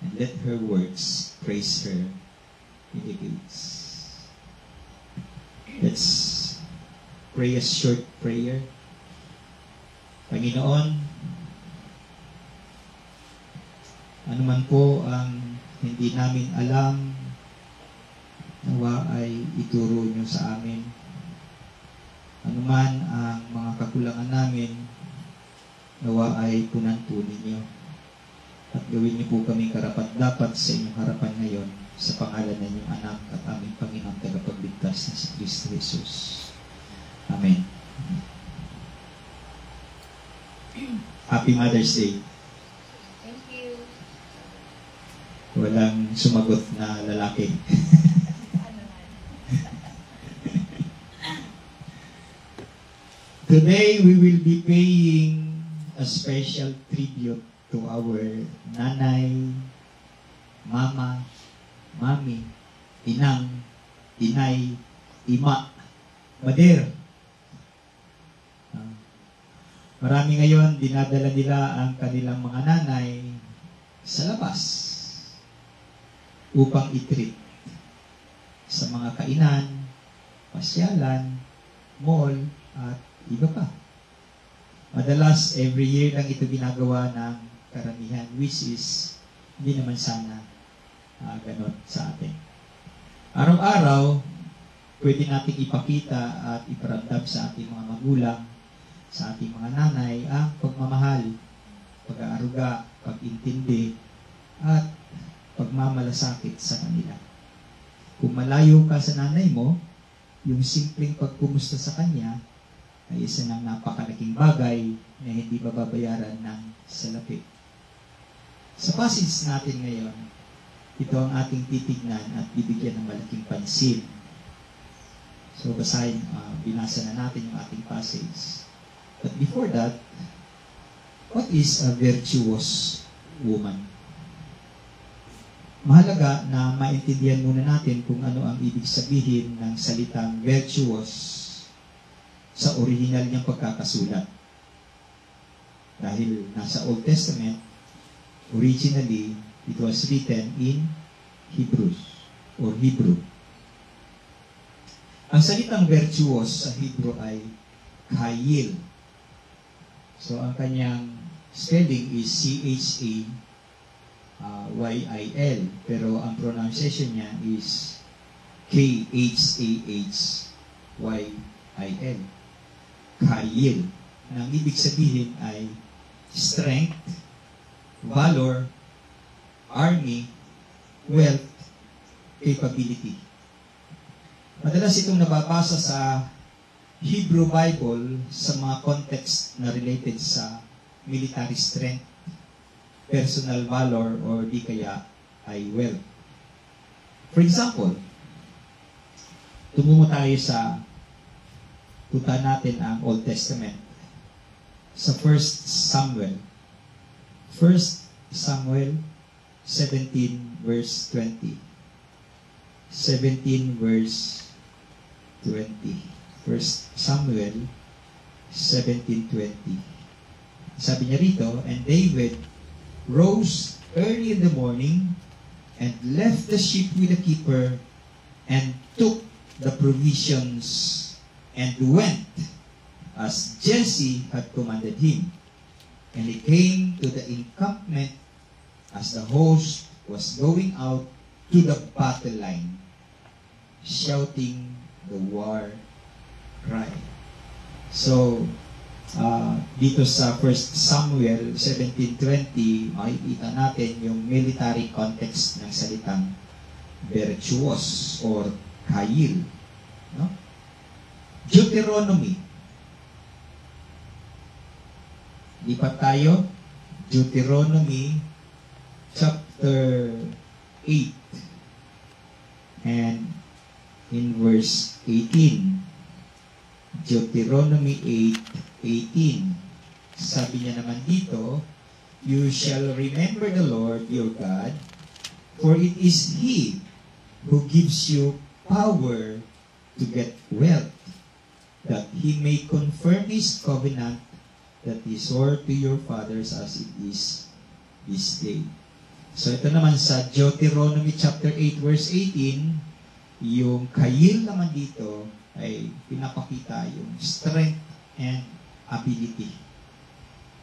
and let her works praise her in the gates. Let's pray a short prayer. Panginoon, ano man po ang hindi namin alam, nawa ay ituro nyo sa amin. Ano man ang mga kakulangan namin, nawa ay punan po ninyo. At gawin niyo po kami karapat-dapat sa inyong harapan ngayon, sa pangalan ng inyong anak at aming Panginoong tagapagligtas na si Kristo Jesus. Amen. Happy Mother's Day. Thank you. Walang sumagot na lalaki. Today, we will be paying a special tribute to our nanay, mama, mami, inang, inay, ima, mader. Marami ngayon, dinadala nila ang kanilang mga nanay sa labas upang i-treat sa mga kainan, pasyalan, mall, at iba pa. Madalas, every year lang ito ginagawa ng karamihan, which is hindi naman sana ganon sa atin. Araw-araw, pwede nating ipakita at iparamdam sa ating mga magulang, sa ating mga nanay, ang pagmamahal, pag-aaruga, pag-intindi, at pagmamalasakit sa kanila. Kung malayo ka sa nanay mo, yung simpleng pagkumusta sa kanya ay isa ng napakalaking bagay na hindi mababayaran ng salapi. Sa passage natin ngayon, ito ang ating titignan at bibigyan ng malaking pansin. So basahin, binasa na natin yung ating passage. But before that, what is a virtuous woman? Mahalaga na maintindihan muna natin kung ano ang ibig sabihin ng salitang virtuous sa original niyang pagkakasulat. Dahil nasa Old Testament, originally, it was written in Hebrews or Hebrew. Ang salitang virtuous sa Hebrew ay chayil. So, ang kanyang spelling is C-H-A-Y-I-L. Pero ang pronunciation niya is K-H-A-H-Y-I-L. Chayil. Ang ibig sabihin ay strength, valor, army, wealth, capability. Madalas itong nababasa sa Hebrew Bible sa mga context na related sa military strength, personal valor, or di kaya ay wealth. For example, tumungo tayo sa punta natin ang Old Testament sa 1 Samuel. 1 Samuel 17 verse 20. 17 verse 20. 1 Samuel 17:20. Sabi niya rito, and David rose early in the morning and left the sheep with the keeper and took the provisions and went as Jesse had commanded him. And he came to the encampment as the host was going out to the battle line, shouting the war cry. So, dito sa 1 Samuel 17:20, makikita natin yung military context ng salitang virtuous or kail. No? Deuteronomy. Lipat tayo. Deuteronomy chapter 8 and in verse 18. Deuteronomy 8:18. Sabi niya naman dito, you shall remember the Lord your God, for it is He who gives you power to get wealth, that He may confirm His covenant that He swore to your fathers as it is this day. So ito naman sa Deuteronomy chapter 8 verse 18, yung kail naman dito ay pinapakita yung strength and ability.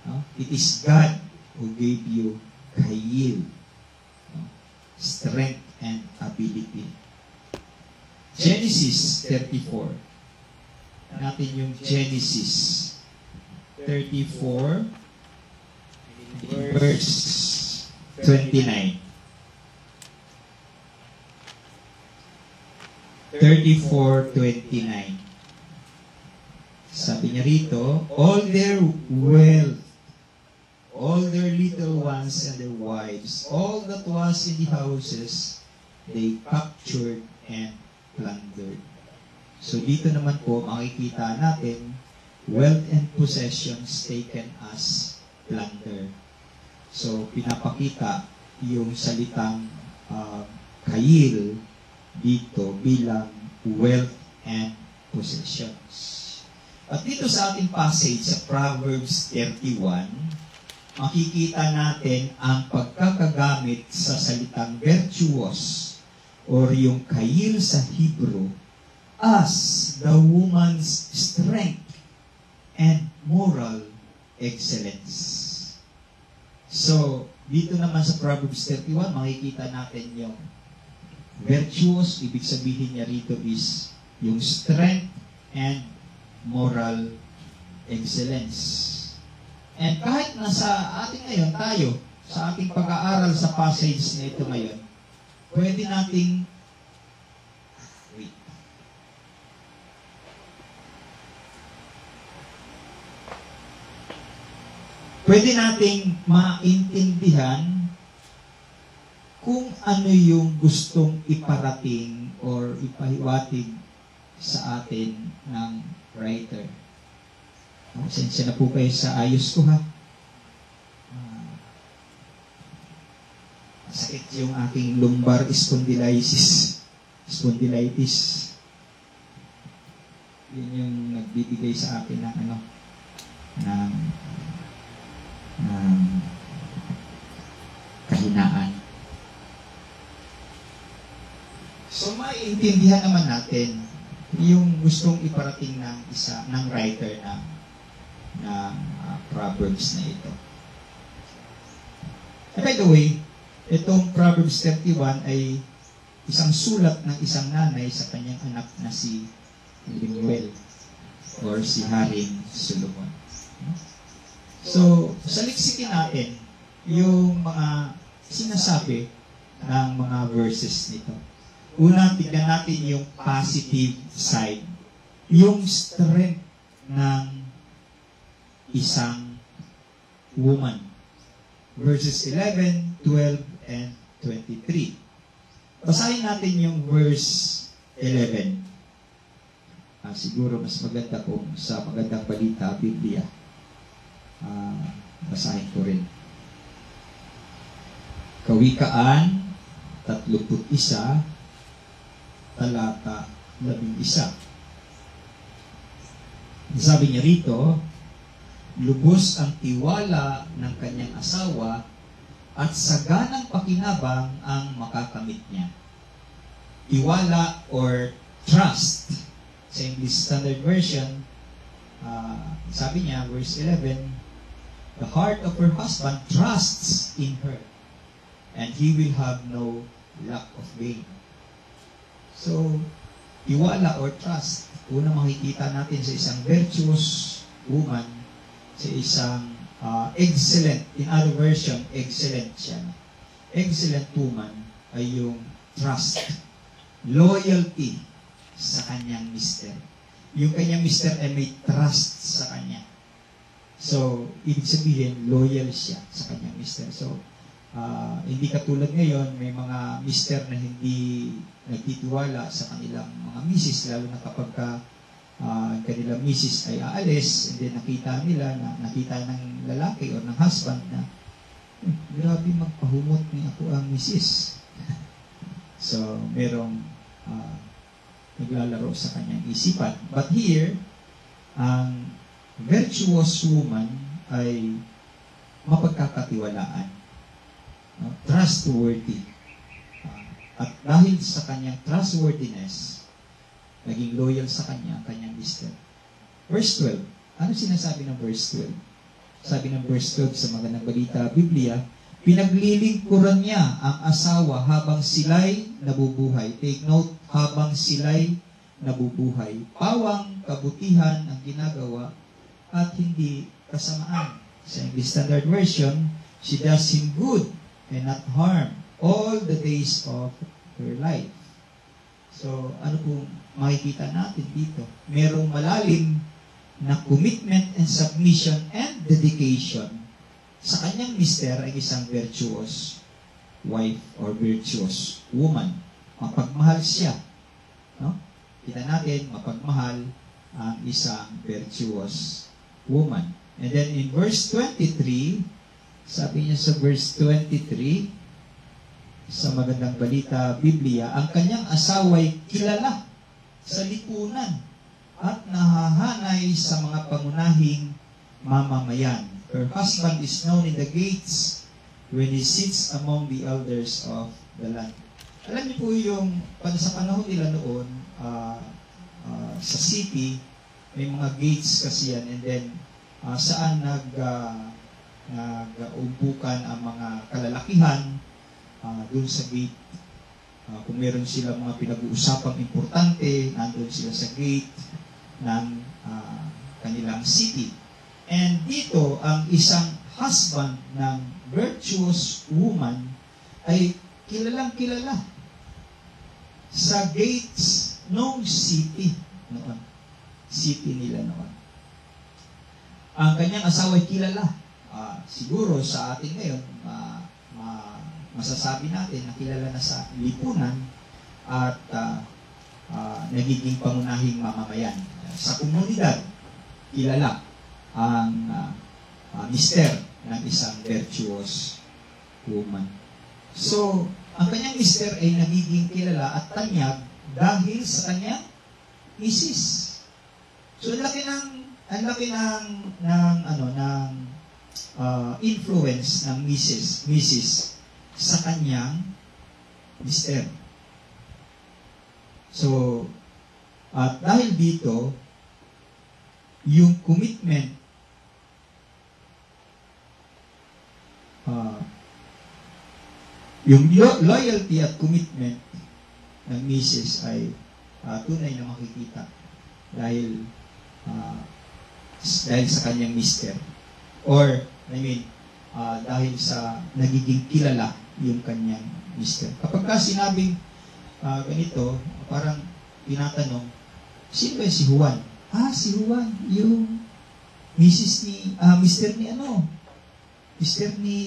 No? It is God who gave you kail. No? Strength and ability. Genesis 34. Natin yung Genesis 34 verse 29. 34:29. Sabi niya rito, all their wealth, all their little ones and their wives, all that was in the houses, they captured and plundered. So dito naman po makikita natin wealth and possessions taken as plunder. So pinapakita yung salitang kail dito bilang wealth and possessions. At dito sa ating passage sa Proverbs 31, makikita natin ang pagkakagamit sa salitang virtuous or yung kail sa Hebrew as the woman's strength and moral excellence. So, dito naman sa Proverbs 31, makikita natin yung virtuous, ibig sabihin niya rito is yung strength and moral excellence. And kahit nasa ating ngayon tayo, sa ating pag-aaral sa passage na ito ngayon, pwede nating maintindihan kung ano yung gustong iparating or ipahiwatig sa atin ng writer. Pasensya na po kayo sa ayos ko ha. Masakit yung aking lumbar spondylitis. Yun yung nagbibigay sa akin ng ng kahinaan. So maiintindihan naman natin yung gustong iparating ng writer ng Proverbs na ito. And by the way, itong Proverbs 31 ay isang sulat ng isang nanay sa kanyang anak na si Lemuel or si Haring Solomon. So, saliksikin natin yung mga sinasabi ng mga verses nito. Una, tignan natin yung positive side. Yung strength ng isang woman. Verses 11, 12, and 23. Basahin natin yung verse 11. Siguro mas maganda kung sa magandang balita, Biblia. Basahin ko rin. Kawikaan 31, talata 11. Sabi niya rito, lubos ang tiwala ng kanyang asawa at saganang pakinabang ang makakamit niya. Tiwala or trust. Sa English Standard Version, sabi niya, verse 11, the heart of her husband trusts in her, and he will have no lack of gain. So, tiwala or trust, una makikita natin sa isang virtuous woman, sa isang excellent, in other version, excellent siya. Excellent woman ay yung trust, loyalty sa kanyang mister. Yung kanyang mister ay may trust sa kanya. So, ibig sabihin, loyal siya sa kanyang mister. So, hindi katulad ngayon, may mga mister na hindi nagtitiwala sa kanilang mga misis, lalo na kapag kanilang misis ay aalis, and then nakita ng lalaki o ng husband na, grabe magpahumot ni ako ang misis. So, merong naglalaro sa kanyang isipan. But here, ang virtuous woman ay mapagkakatiwalaan, trustworthy. At dahil sa kanyang trustworthiness, naging loyal sa kanyang mister. Verse 12. Ano sinasabi ng verse 12? Sabi ng verse 12 sa Magandang Balita, Biblia, pinaglilingkuran niya ang asawa habang sila'y nabubuhay. Take note, habang sila'y nabubuhay. Pawang kabutihan ang ginagawa at hindi kasamaan. Sa English Standard Version, she does him good and not harm all the days of her life. So, ano pong makikita natin dito? Merong malalim na commitment and submission and dedication sa kanyang mister ay isang virtuous wife or virtuous woman. Mapagmahal siya. No? Kita natin, mapagmahal ang isang virtuous woman. And then in verse 23, sabi niya sa verse 23, sa Magandang Balita, Biblia, ang kanyang asawa'y kilala sa lipunan at nahahanay sa mga pangunahing mamamayan. Her husband is known in the gates when he sits among the elders of the land. Alam niyo po yung, sa panahon nila noon, sa city, may mga gates kasi yan, and then saan nag-umpukan ang mga kalalakihan doon sa gate. Kung meron sila mga pinag-uusapang importante, nandun sila sa gate ng kanilang city. And dito, ang isang husband ng virtuous woman ay kilalang-kilala sa gates ng city noon. City nila noon. Ang kanyang asawa ay kilala. Siguro sa atin ngayon, masasabi natin na kilala na sa lipunan at nagiging pangunahing mamamayan. Sa komunidad, kilala ang mister ng isang virtuous woman. So, ang kanyang mister ay nagiging kilala at tanyag dahil sa kanyang misis. So, ang laki ng influence ng misis sa kanyang mister. So, at dahil dito, yung commitment, yung loyalty at commitment ng misis ay tunay na makikita dahil sa kanyang mister. Or, dahil sa nagiging kilala yung kanyang mister. Kapag sinabing ganito, parang tinatanong, sino ba si Juan? Si Juan, yung mister ni mister ni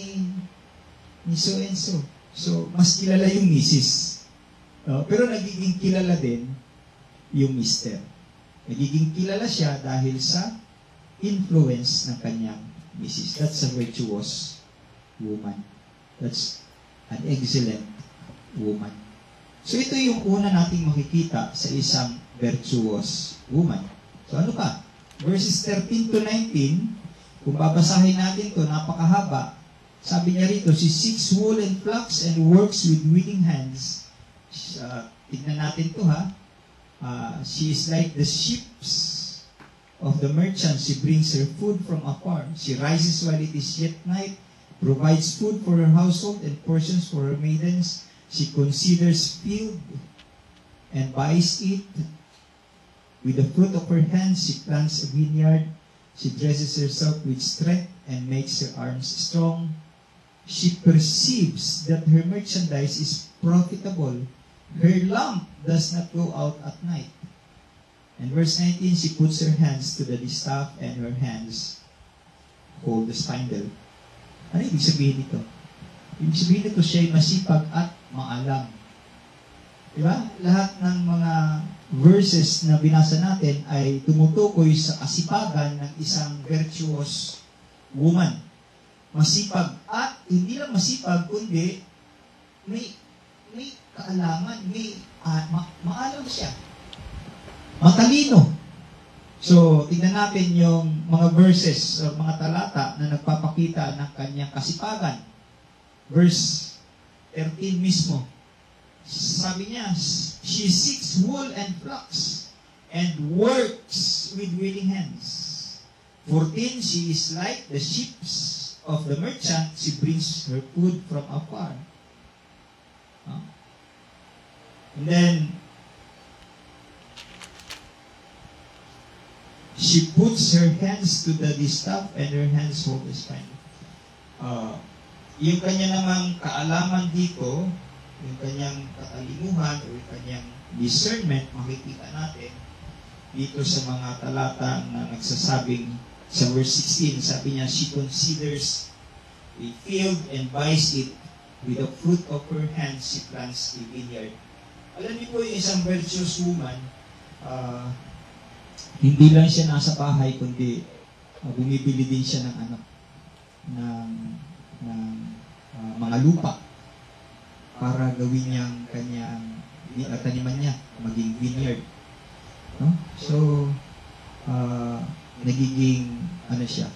so and so. So, mas kilala yung misis. Pero nagiging kilala din yung mister. Nagiging kilala siya dahil sa influence ng kanyang misis. That's a virtuous woman. That's an excellent woman. So ito yung una nating makikita sa isang virtuous woman. So ano pa? verses 13 to 19, kung babasahin natin to, napakahaba. Sabi niya rito, she seeks wool and flax and works with willing hands. Tignan natin to ha. She is like the ships of the merchant. She brings her food from afar. She rises while it is yet night, provides food for her household and portions for her maidens. She considers field and buys it. With the fruit of her hands, she plants a vineyard. She dresses herself with strength and makes her arms strong. She perceives that her merchandise is profitable. Her lamp does not go out at night. And verse 19, she puts her hands to the distaff and her hands hold the spindle. Ano ibig sabihin nito? Ibig sabihin nito siya ay masipag at maalam. Diba? Lahat ng mga verses na binasa natin ay tumutukoy sa kasipagan ng isang virtuous woman. Masipag at hindi lang masipag, kundi may kaalaman, maalam siya. Matalino. So, tignan natin yung mga verses o mga talata na nagpapakita ng kanyang kasipagan. Verse 13 mismo. Sabi niya, she seeks wool and flax and works with willing hands. 14, she is like the ships of the merchant. She brings her food from afar. And then, she puts her hands to the distaff and her hands hold the spindle. Yung kanya namang kaalaman dito, yung kanyang katalinuhan o yung kanyang discernment, makikita natin dito sa mga talata na nagsasabing sa verse 16, sabi niya, she considers a field and buys it. With the fruit of her hands, she plants a vineyard. Alam niyo po yung isang virtuous woman, hindi lang siya nasa bahay, kundi bumibili din siya ng mga lupa para gawin niyang kanyang taniman niya, maging vineyard. No? So, nagiging siya,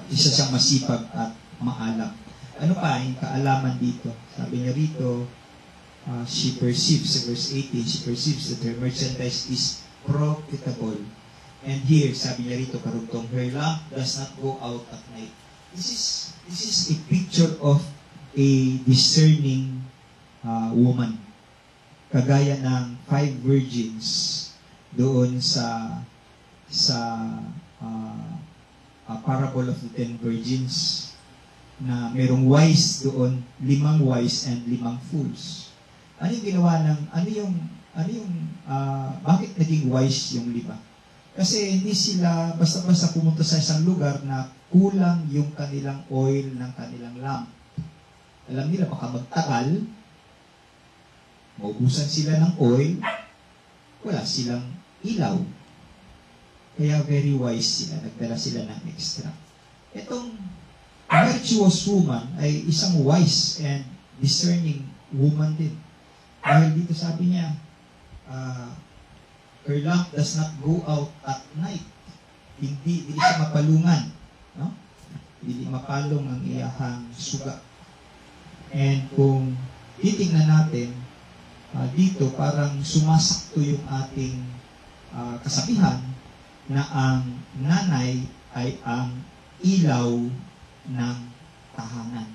isa siyang masipag at maalam. Ano pa yung kaalaman dito? Sabi niya rito, she perceives, verse 18, she perceives that her merchandise is profitable. And here, sabi niya rito, karugtong, her lamp does not go out at night. This is a picture of a discerning woman. Kagaya ng 5 virgins doon sa parable of the 10 virgins na merong wise doon, 5 wise and 5 fools. Ano yung ginawa bakit naging wise yung 5? Kasi hindi sila basta-basta pumunta sa isang lugar na kulang yung kanilang oil ng kanilang lamp. Alam nila, baka magtagal, maubusan sila ng oil, wala silang ilaw. Kaya very wise sila, nagdala sila ng extra. Itong virtuous woman ay isang wise and discerning woman din. Dahil dito sabi niya, her lamp does not go out at night. Hindi siya mapalungan. No? Hindi mapalong ang iyahang suga. And kung titingnan natin, dito parang sumasakto yung ating kasabihan na ang nanay ay ang ilaw ng tahanan.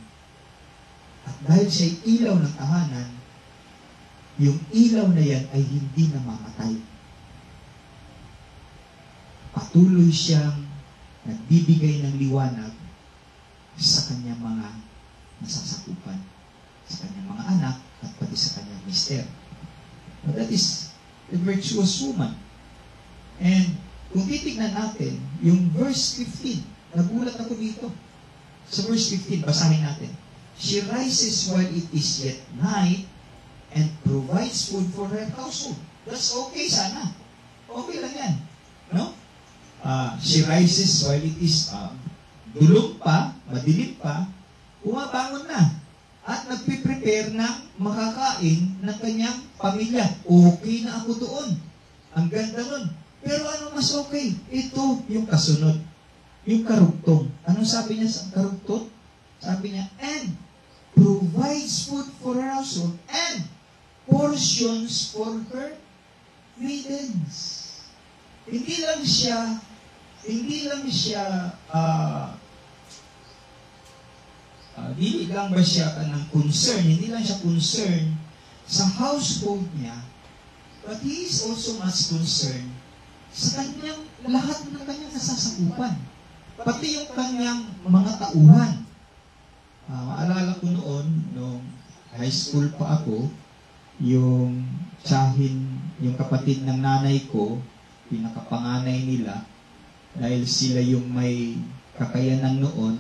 At dahil siya ilaw ng tahanan, yung ilaw na yan ay hindi namamatay. Patuloy siyang nagbibigay ng liwanag sa kanyang mga nasasakupan, sa kanyang mga anak, at pati sa kanyang mister. But that is the virtuous woman. And kung titignan natin, yung verse 15, nagulat ako dito. Sa verse 15, basahin natin. She rises while it is yet night and provides food for her household. That's okay sana. Okay lang yan. No? She rises while it is dulog pa, madilim pa, umabangon na at nagpiprepare ng makakain ng kanyang pamilya. Okay na ako doon. Ang ganda nun. Pero ano mas okay? Ito yung kasunod. Yung karugtong. Anong sabi niya sa karugtong? Sabi niya, and provides food for her household and portions for her maidens. Hindi lang siya hindi lang ba siya ng concern, hindi lang siya concern sa household niya, but he is also much concerned sa kanyang, lahat ng kanyang nasasakupan. Pati yung kanyang mga tauhan. Maalala ko noon, nung high school pa ako, yung kapatid ng nanay ko, pinakapanganay nila, dahil sila yung may kakayanan noon,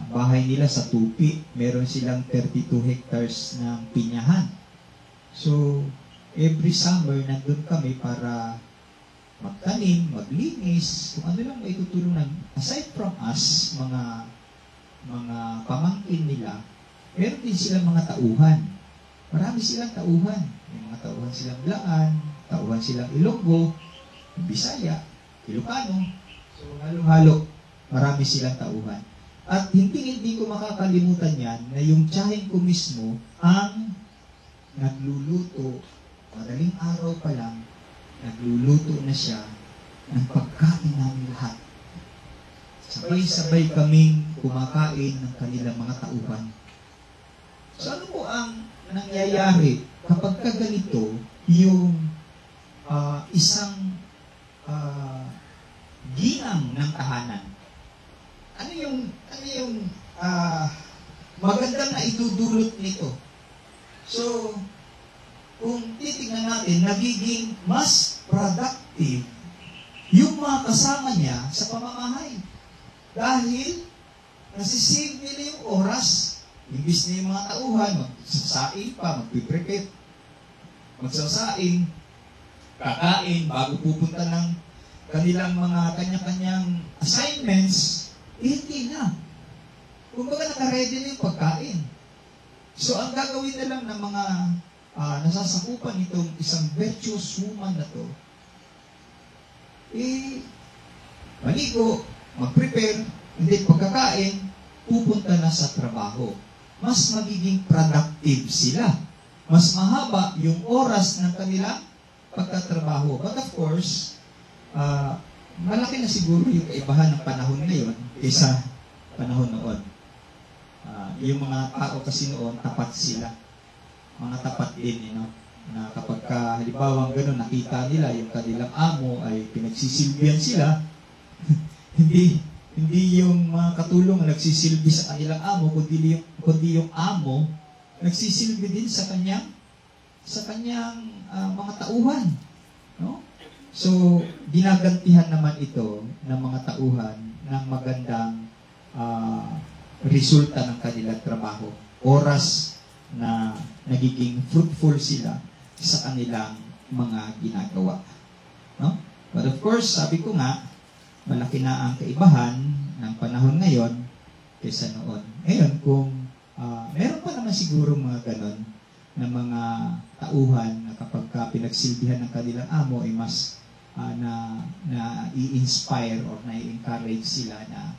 bahay nila sa Tupi, meron silang 32 hectares ng pinyahan. So, every summer, nandun kami para magtanim, maglinis, kung ano lang may tutulungan. Aside from us, mga pamangkin nila, meron din silang mga tauhan. Marami silang tauhan. May mga tauhan silang Blaan, tauhan silang Ilonggo, Bisaya, Ilocano. So, halo-halo, marami silang tauhan. At hindi ko makakalimutan yan na yung tiyahin ko mismo ang nagluluto, madaling araw pa lang, nagluluto na siya ng pagkain namin lahat. Sabay-sabay kaming kumakain ng kanilang mga tauhan. So ano po ang nangyayari kapag ganito yung isang ginang ng tahanan? Ano yung magandang na idudulot nito? So, kung titignan natin, nagiging mas productive yung mga kasama niya sa pamamahay. Dahil, nasisave nila yung oras. Imbis na yung mga tauhan, magsasaing pa, magpiprepare, magsasaing, kakain, bago pupunta ng kanilang mga kanya-kanyang assignments, hindi na. Kumbaga naka-ready na yung pagkain. So, ang gagawin na lang ng mga nasasakupan itong isang virtuous woman na to, maligo, mag-prepare, hindi pagkakain, pupunta na sa trabaho. Mas magiging productive sila. Mas mahaba yung oras ng kanilang pagtatrabaho. But of course, malaki na siguro yung kaibahan ng panahon ngayon kaysa panahon noon. Yung mga tao kasi noon, tapat sila. Mga tapat din, na kapag halimbawa gano'n, nakita nila yung kanilang amo ay pinagsisilbihan sila, hindi yung mga katulong nagsisilbi sa kanilang amo, kundi yung amo nagsisilbi din sa kanyang mga tauhan. No? So, ginagantihan naman ito ng mga tauhan ng magandang resulta ng kanilang trabaho. Oras na nagiging fruitful sila sa kanilang mga ginagawa. No? But of course, sabi ko nga, malaki na ang kaibahan ng panahon ngayon kaysa noon. Ngayon, kung meron pa naman siguro mga ganon na mga tauhan na kapag pinagsilbihan ng kanilang amo ay mas na i-inspire or na i-encourage sila na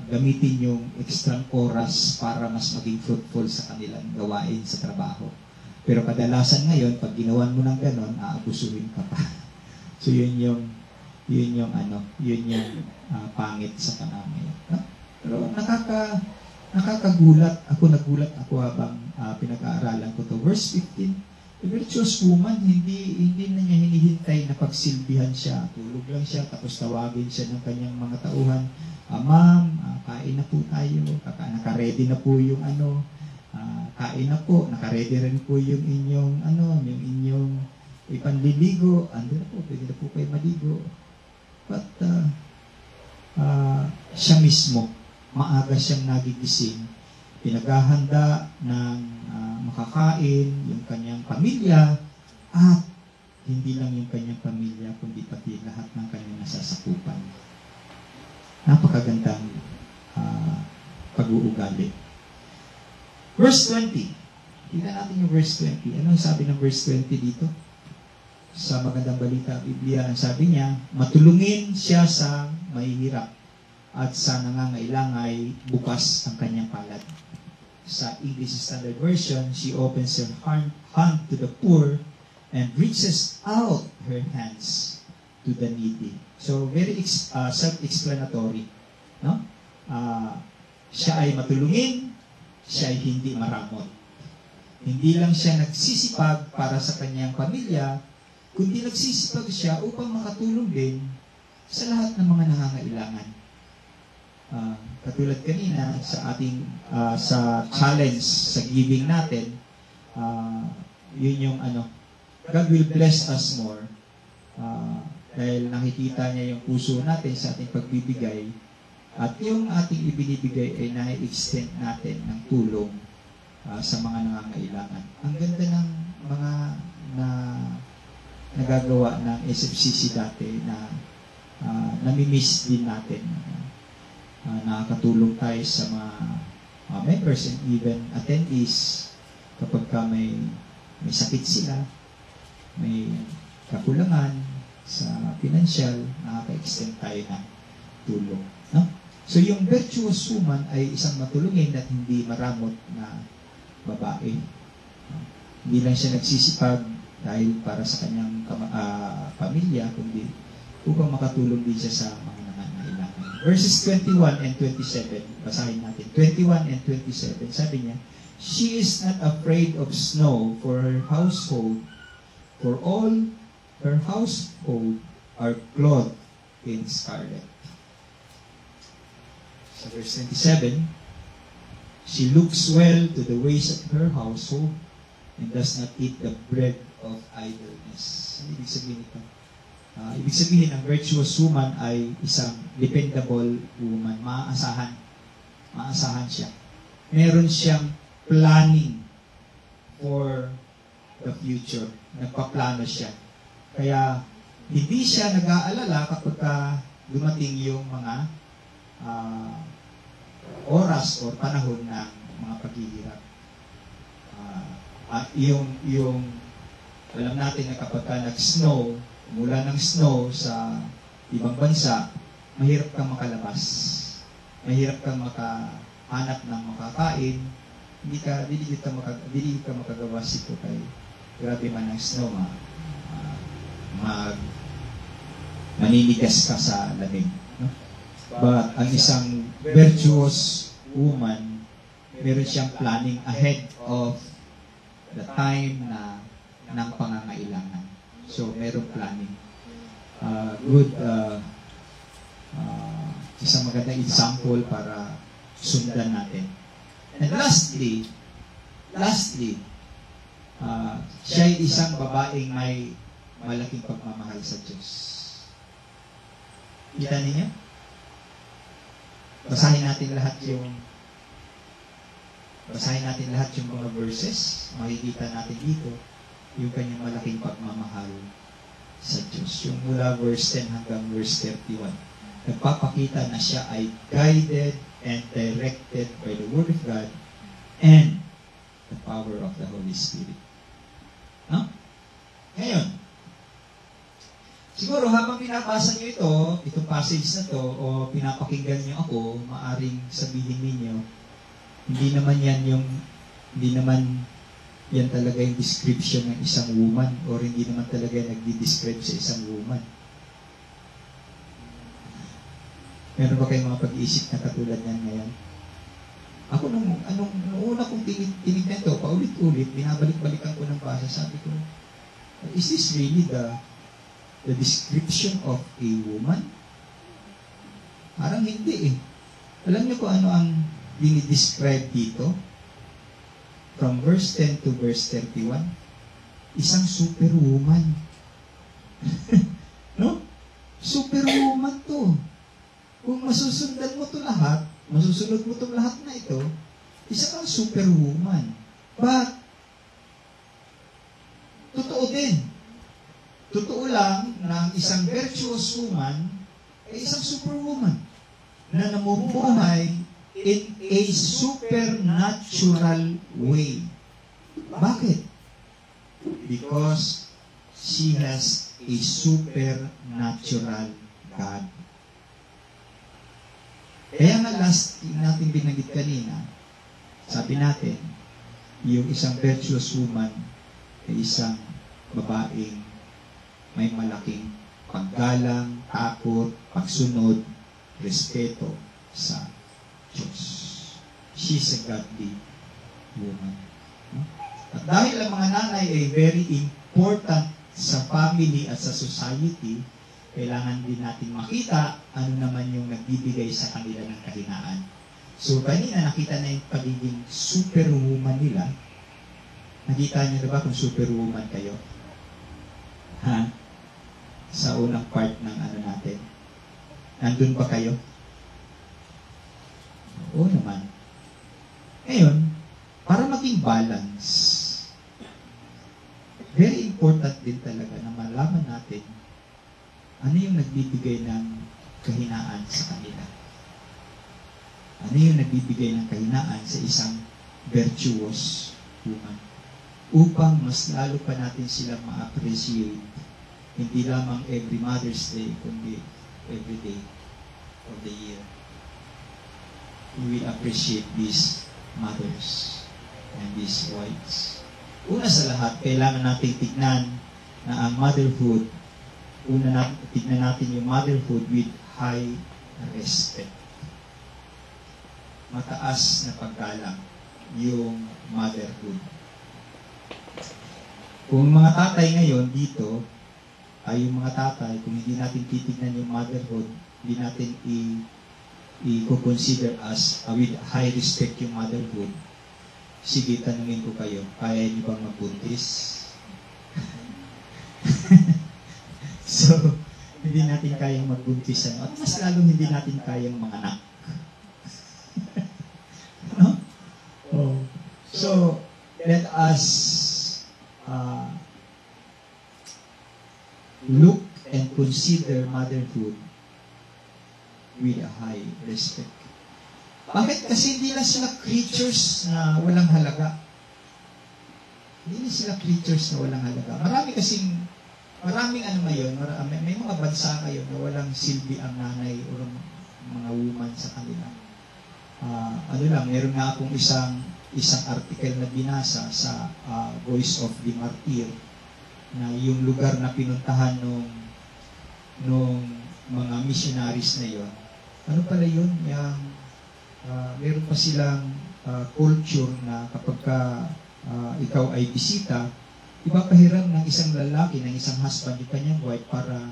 gamitin yung extra oras para mas maging fruitful sa kanilang gawain sa trabaho. Pero kadalasan ngayon, pag ginawan mo ng ganon, aabusuhin ka pa. So yun yung pangit sa panahon ngayon. No? Pero nakakagulat. Nagulat ako habang pinag-aaralan ko to. Verse 15, the virtuous woman, hindi na niya hinihintay na pagsilbihan siya. Tulog lang siya, tapos tawagin siya ng kanyang mga tauhan. Ma'am, kain na po tayo. Naka-ready na po yung kain na po. Naka-ready rin po yung inyong ipanliligo. Ando na po, pwede na po kayo maligo. But, siya mismo, maaga siyang nagigising, pinaghahanda ng makakain, yung kanyang pamilya, at hindi lang yung kanyang pamilya, kundi pati lahat ng kanyang nasasakupan. Napakagandang pag-uugali. Verse 20. Tingnan natin yung verse 20. Anong sabi ng verse 20 dito? sa magandang balita Biblia, ang sabi niya, matulungin siya sa mahihirap at sa nangangailangan bukas ang kanyang palad. Sa English Standard Version, she opens her hand to the poor and reaches out her hands to the needy. So, very self-explanatory. No? Siya ay matulungin, siya ay hindi maramot. Hindi lang siya nagsisipag para sa kanyang pamilya, kundi nagsisipag siya upang makatulong din sa lahat ng mga nangangailangan. Katulad kanina sa ating sa challenge sa giving natin, yun yung God will bless us more dahil nakikita niya yung puso natin sa ating pagbibigay at yung ating ibinibigay ay nai-extend natin ng tulong sa mga nangangailangan. Ang ganda ng mga nagagawa ng SFCC dati na nami-miss din natin. Nakakatulong tayo sa mga members and even attendees kapag may sakit sila, may kakulangan sa financial, nakaka-extend tayo ng tulong. No? So yung virtuous woman ay isang matulungin at hindi maramot na babae. Hindi lang siya nagsisipag dahil para sa kanyang pamilya, kundi upang makatulong din siya sa mga nangangailangan. Verses 21 and 27, basahin natin. 21 and 27, sabi niya, she is not afraid of snow for her household, for all her household are clothed in scarlet. Sa verse 27, she looks well to the ways of her household and does not eat the bread of idleness. Ano ibig sabihin ito? Ibig sabihin, ang virtuous woman ay isang dependable woman. Maaasahan. Maaasahan siya. Meron siyang planning for the future. Nagpaplano siya. Kaya, hindi siya nag-aalala kapag dumating yung mga oras o panahon ng mga paghihirap. At yung alam natin na kapag nag-snow, mula ng snow sa ibang bansa, mahirap kang makalabas. Mahirap kang makahanap ng makakain. Hindi ka makagawa sito kay grabe man ang snow, maninigas ka sa lamig. No? But ang isang virtuous woman, meron siyang planning ahead of the time na ng pangangailangan. So, merong planning. Isang magandang example para sundan natin. And lastly, siya ay isang babaeng may malaking pagmamahal sa Diyos. Kita niyo? Basahin natin lahat yung mga verses. Makikita natin dito yung kanyang malaking pagmamahal sa Diyos. Yung mula verse 10 hanggang verse 31. Nagpapakita na siya ay guided and directed by the Word of God and the power of the Holy Spirit. No? Ngayon, siguro habang pinabasa niyo itong passage na to, o pinapakinggan niyo ako, maaring sabihin ninyo, hindi naman yan talaga yung description ng isang woman, or hindi naman talaga nagdi-describe sa isang woman. Meron ba kayong mga pag-iisip na katulad niyan ngayon? Ako nung una kong tinignan ito, paulit-ulit, binabalik-balikan ko ng basa, sabi ko, is this really the description of a woman? Parang hindi eh. Alam niyo kung ano ang dinidescribe dito? From verse 10 to verse 31, isang superwoman. No? Superwoman to. Kung masusundan mo to lahat, masusunod mo to lahat na ito, isa kang superwoman. But, totoo din. Totoo lang na isang virtuous woman ay isang superwoman na namumuhay in a supernatural way. Bakit? Because She has a supernatural God. Kaya nga last natin binanggit kanina, sabi natin, yung isang virtuous woman ay isang babaeng may malaking paggalang, takot, pagsunod, respeto sa Diyos. She's a godly woman. At dahil ang mga nanay ay very important sa family at sa society, kailangan din natin makita ano naman yung nagbibigay sa kanila ng kahinaan. So, kanina nakita na yung pagiging superwoman nila. Nakita niyo na ba kung superwoman kayo? Ha? Sa unang part ng ano natin. Nandun ba kayo? Oo naman. Ngayon, para maging balance, very important din talaga na malaman natin ano yung nagbibigay ng kahinaan sa kanila. Ano yung nagbibigay ng kahinaan sa isang virtuous woman. Upang mas lalo pa natin sila ma-appreciate. Hindi lamang every Mother's Day, kundi every day of the year. We will appreciate these mothers and these wives. Una sa lahat, kailangan natin tignan na ang motherhood, tignan natin yung motherhood with high respect. Mataas na paggalang yung motherhood. Kung mga tatay ngayon dito, ay yung mga tatay, kung hindi natin titignan yung motherhood, hindi natin i-consider as with high respect yung motherhood, sige, tanungin ko kayo, kaya niyo bang magbuntis? So, hindi natin kayang magbuntis. At mas lalong hindi natin kayang manganak. No? Oh. So, let us look and consider motherhood with a high respect. Bakit? Kasi hindi lang sila creatures na walang halaga. Hindi lang sila creatures na walang halaga. Maraming ano ngayon, may mga bansa ngayon na walang silbi ang nanay o mga woman sa kanila. Meron nga akong isang article na binasa sa Voice of the Martyr na yung lugar na pinuntahan nung mga missionaries na yon. Ano pala yun? Meron pa silang culture na kapag ikaw ay bisita, ipapahiram ng isang lalaki, ng isang husband, yung kanyang wife para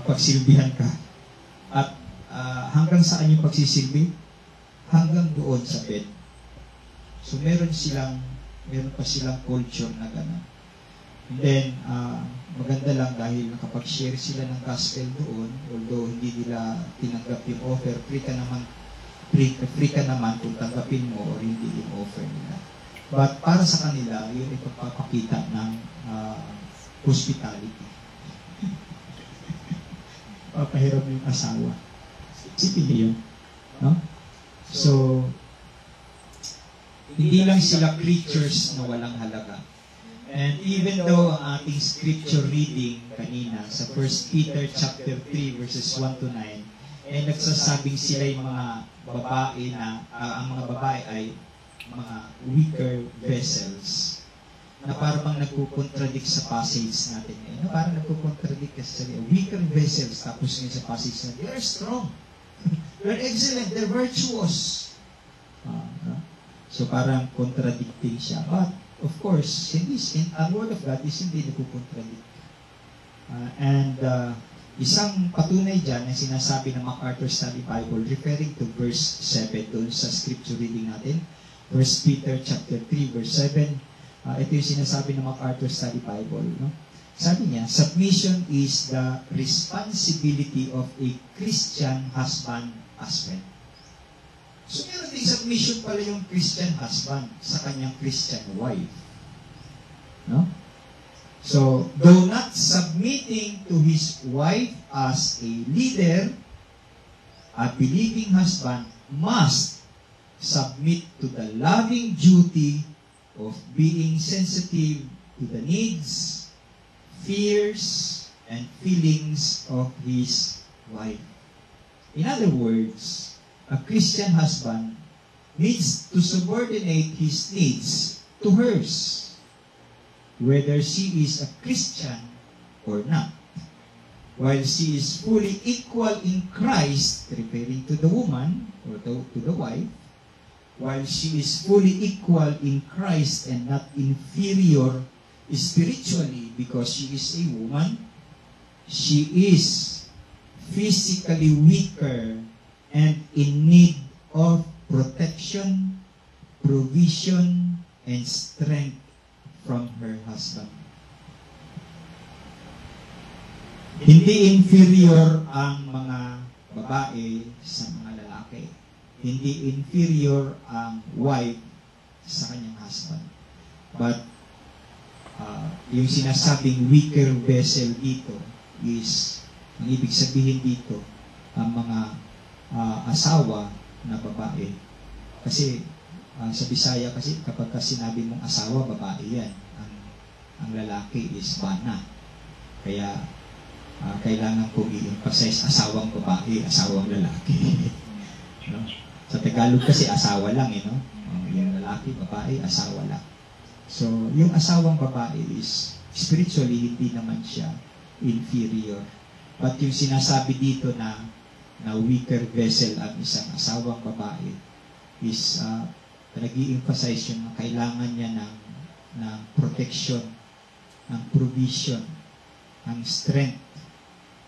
pagsilbihan ka. At hanggang saan yung pagsisilbi? Hanggang doon sa bed. So meron pa silang culture na gano'n. And then, maganda lang dahil nakapag-share sila ng gospel doon, although hindi nila tinanggap yung offer, free ka naman kung tanggapin mo or hindi yung offer nila. But para sa kanila, yun ay pagpapakita ng hospitality. Papahiram yung asawa. Isipin niyo yun. No? So, hindi lang sila creatures na walang halaga. And even though ang ating scripture reading kanina sa 1 Peter chapter 3 verses 1 to 9 ay nagsasabing sila yung mga babae na ang mga babae ay mga weaker vessels na parang nagkukontradict sa passage natin ngayon. Na parang nagkukontradict kasi weaker vessels tapos ngayon sa passage natin, they're strong. They're excellent. They're virtuous. So parang contradicting siya. But of course, ang Word of God is hindi nagkukontradict. Isang patunay dyan na sinasabi ng MacArthur Study Bible referring to verse 7 doon sa scripture reading natin. 1 Peter chapter 3 verse 7. Ito yung sinasabi ng MacArthur Study Bible. No? Sabi niya, submission is the responsibility of a Christian husband as well. So meron din submission pala yung Christian husband sa kanyang Christian wife. No? So, though not submitting to his wife as a leader, a believing husband must submit to the loving duty of being sensitive to the needs, fears, and feelings of his wife. In other words, a Christian husband needs to subordinate his needs to hers, whether she is a Christian or not. While she is fully equal in Christ, referring to the woman or to the wife, while she is fully equal in Christ and not inferior spiritually because she is a woman, she is physically weaker and in need of protection, provision, and strength from her husband. Hindi inferior ang mga babae sa mga lalaki. Hindi inferior ang wife sa kanyang husband. But yung sinasabing weaker vessel dito is, ang ibig sabihin dito, ang mga asawa na babae. Kasi sa Bisaya kasi kapag sinabi mong asawa, babae yan. Ang lalaki is bana. Kaya kailangan kong i-emphasize asawang babae, asawang lalaki. No? Sa Tagalog kasi asawa lang, no? Yung lalaki, babae, asawa lang. So, yung asawang babae is spiritually hindi naman siya inferior. But yung sinasabi dito na weaker vessel ang isang asawang babae is nag-i-emphasize yung kailangan niya ng protection, ng provision, ng strength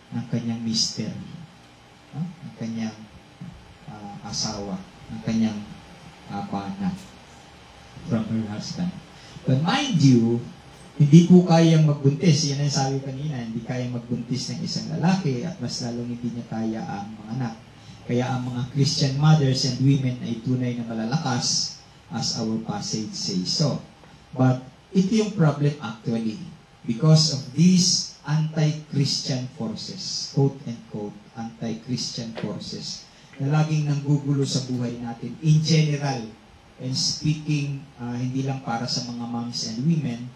ng kanyang mister, no? Ng kanyang asawa, ng kanyang bana from her husband. But mind you, hindi po kayang magbuntis. Yan ang sabi kanina, hindi kayang magbuntis ng isang lalaki at mas lalong hindi niya kaya ang mga anak. Kaya ang mga Christian mothers and women ay tunay na malalakas as our passage says so. But ito yung problem actually. Because of these anti-Christian forces, quote and quote, anti-Christian forces, na laging nanggugulo sa buhay natin in general. And speaking, hindi lang para sa mga moms and women,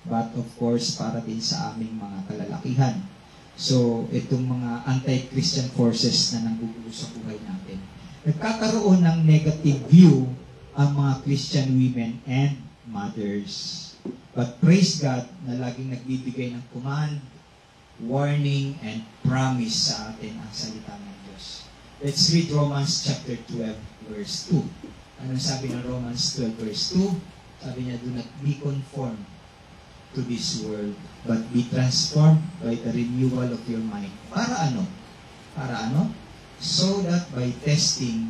but of course, para din sa aming mga kalalakihan. So, itong mga anti-Christian forces na nanggugulo sa buhay natin, nagkakaroon ng negative view ang mga Christian women and mothers. But praise God na laging nagbibigay ng command, warning, and promise sa atin ang salita ng Diyos. Let's read Romans chapter 12, verse 2. Anong sabi ng Romans 12, verse 2? Sabi niya, do not be conformed to this world, but be transformed by the renewal of your mind. Para ano? Para ano? So that by testing,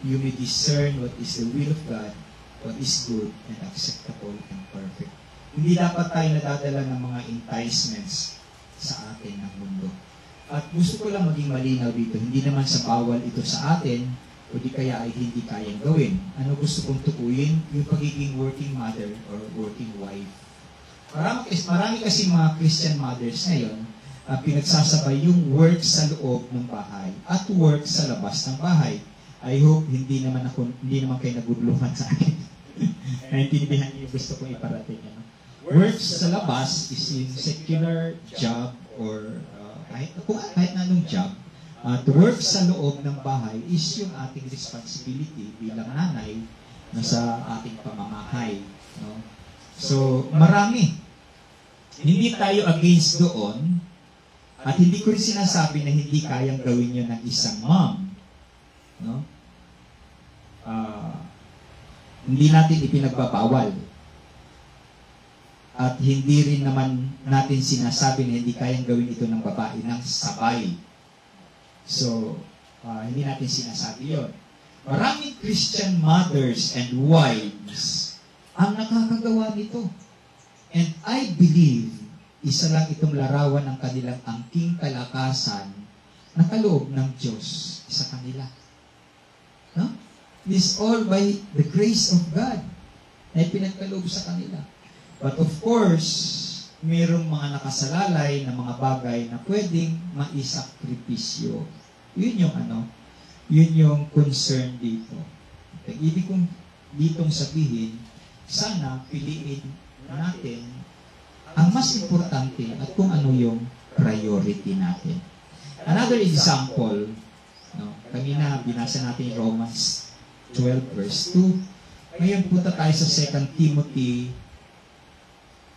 you may discern what is the will of God, what is good and acceptable and perfect. Hindi dapat tayo nadadala ng mga enticements sa atin ng mundo. At gusto ko lang maging malinaw dito, hindi naman sa bawal ito sa atin, o di kaya ay hindi kayang gawin. Ano gusto kong tukuyin? Yung pagiging working mother or working wife. Marami kasi mga Christian mothers ngayon, pinagsasabay yung work sa loob ng bahay at work sa labas ng bahay. I hope hindi naman kayo naguguluhan sa akin. Naintindihan niyo yung gusto kong iparating. Work sa labas is yung secular job or kahit na anong job. To work sa loob ng bahay is yung ating responsibility bilang nanay na sa ating pamamahay. No? So, marami. Hindi tayo against doon at hindi ko rin sinasabi na hindi kayang gawin yun ng isang mom. No? Hindi natin ipinagbabawal. At hindi rin naman natin sinasabi na hindi kayang gawin ito ng babae ng sabay. So, hindi natin sinasabi yun. Maraming Christian mothers and wives ang nakakagawa nito. And I believe, isa lang itong larawan ng kanilang angking kalakasan na kaloob ng Diyos sa kanila. No? This all by the grace of God na ipinagkaloob sa kanila. But of course, mayroong mga nakasalalay na mga bagay na pwedeng maisakripisyo. Yun yung concern dito. Ibig kong ditong sabihin, sana piliin natin ang mas importante at kung ano yung priority natin. Another example, no, kanina binasa natin Romans 12 verse 2. Ngayon punta tayo sa 2 Timothy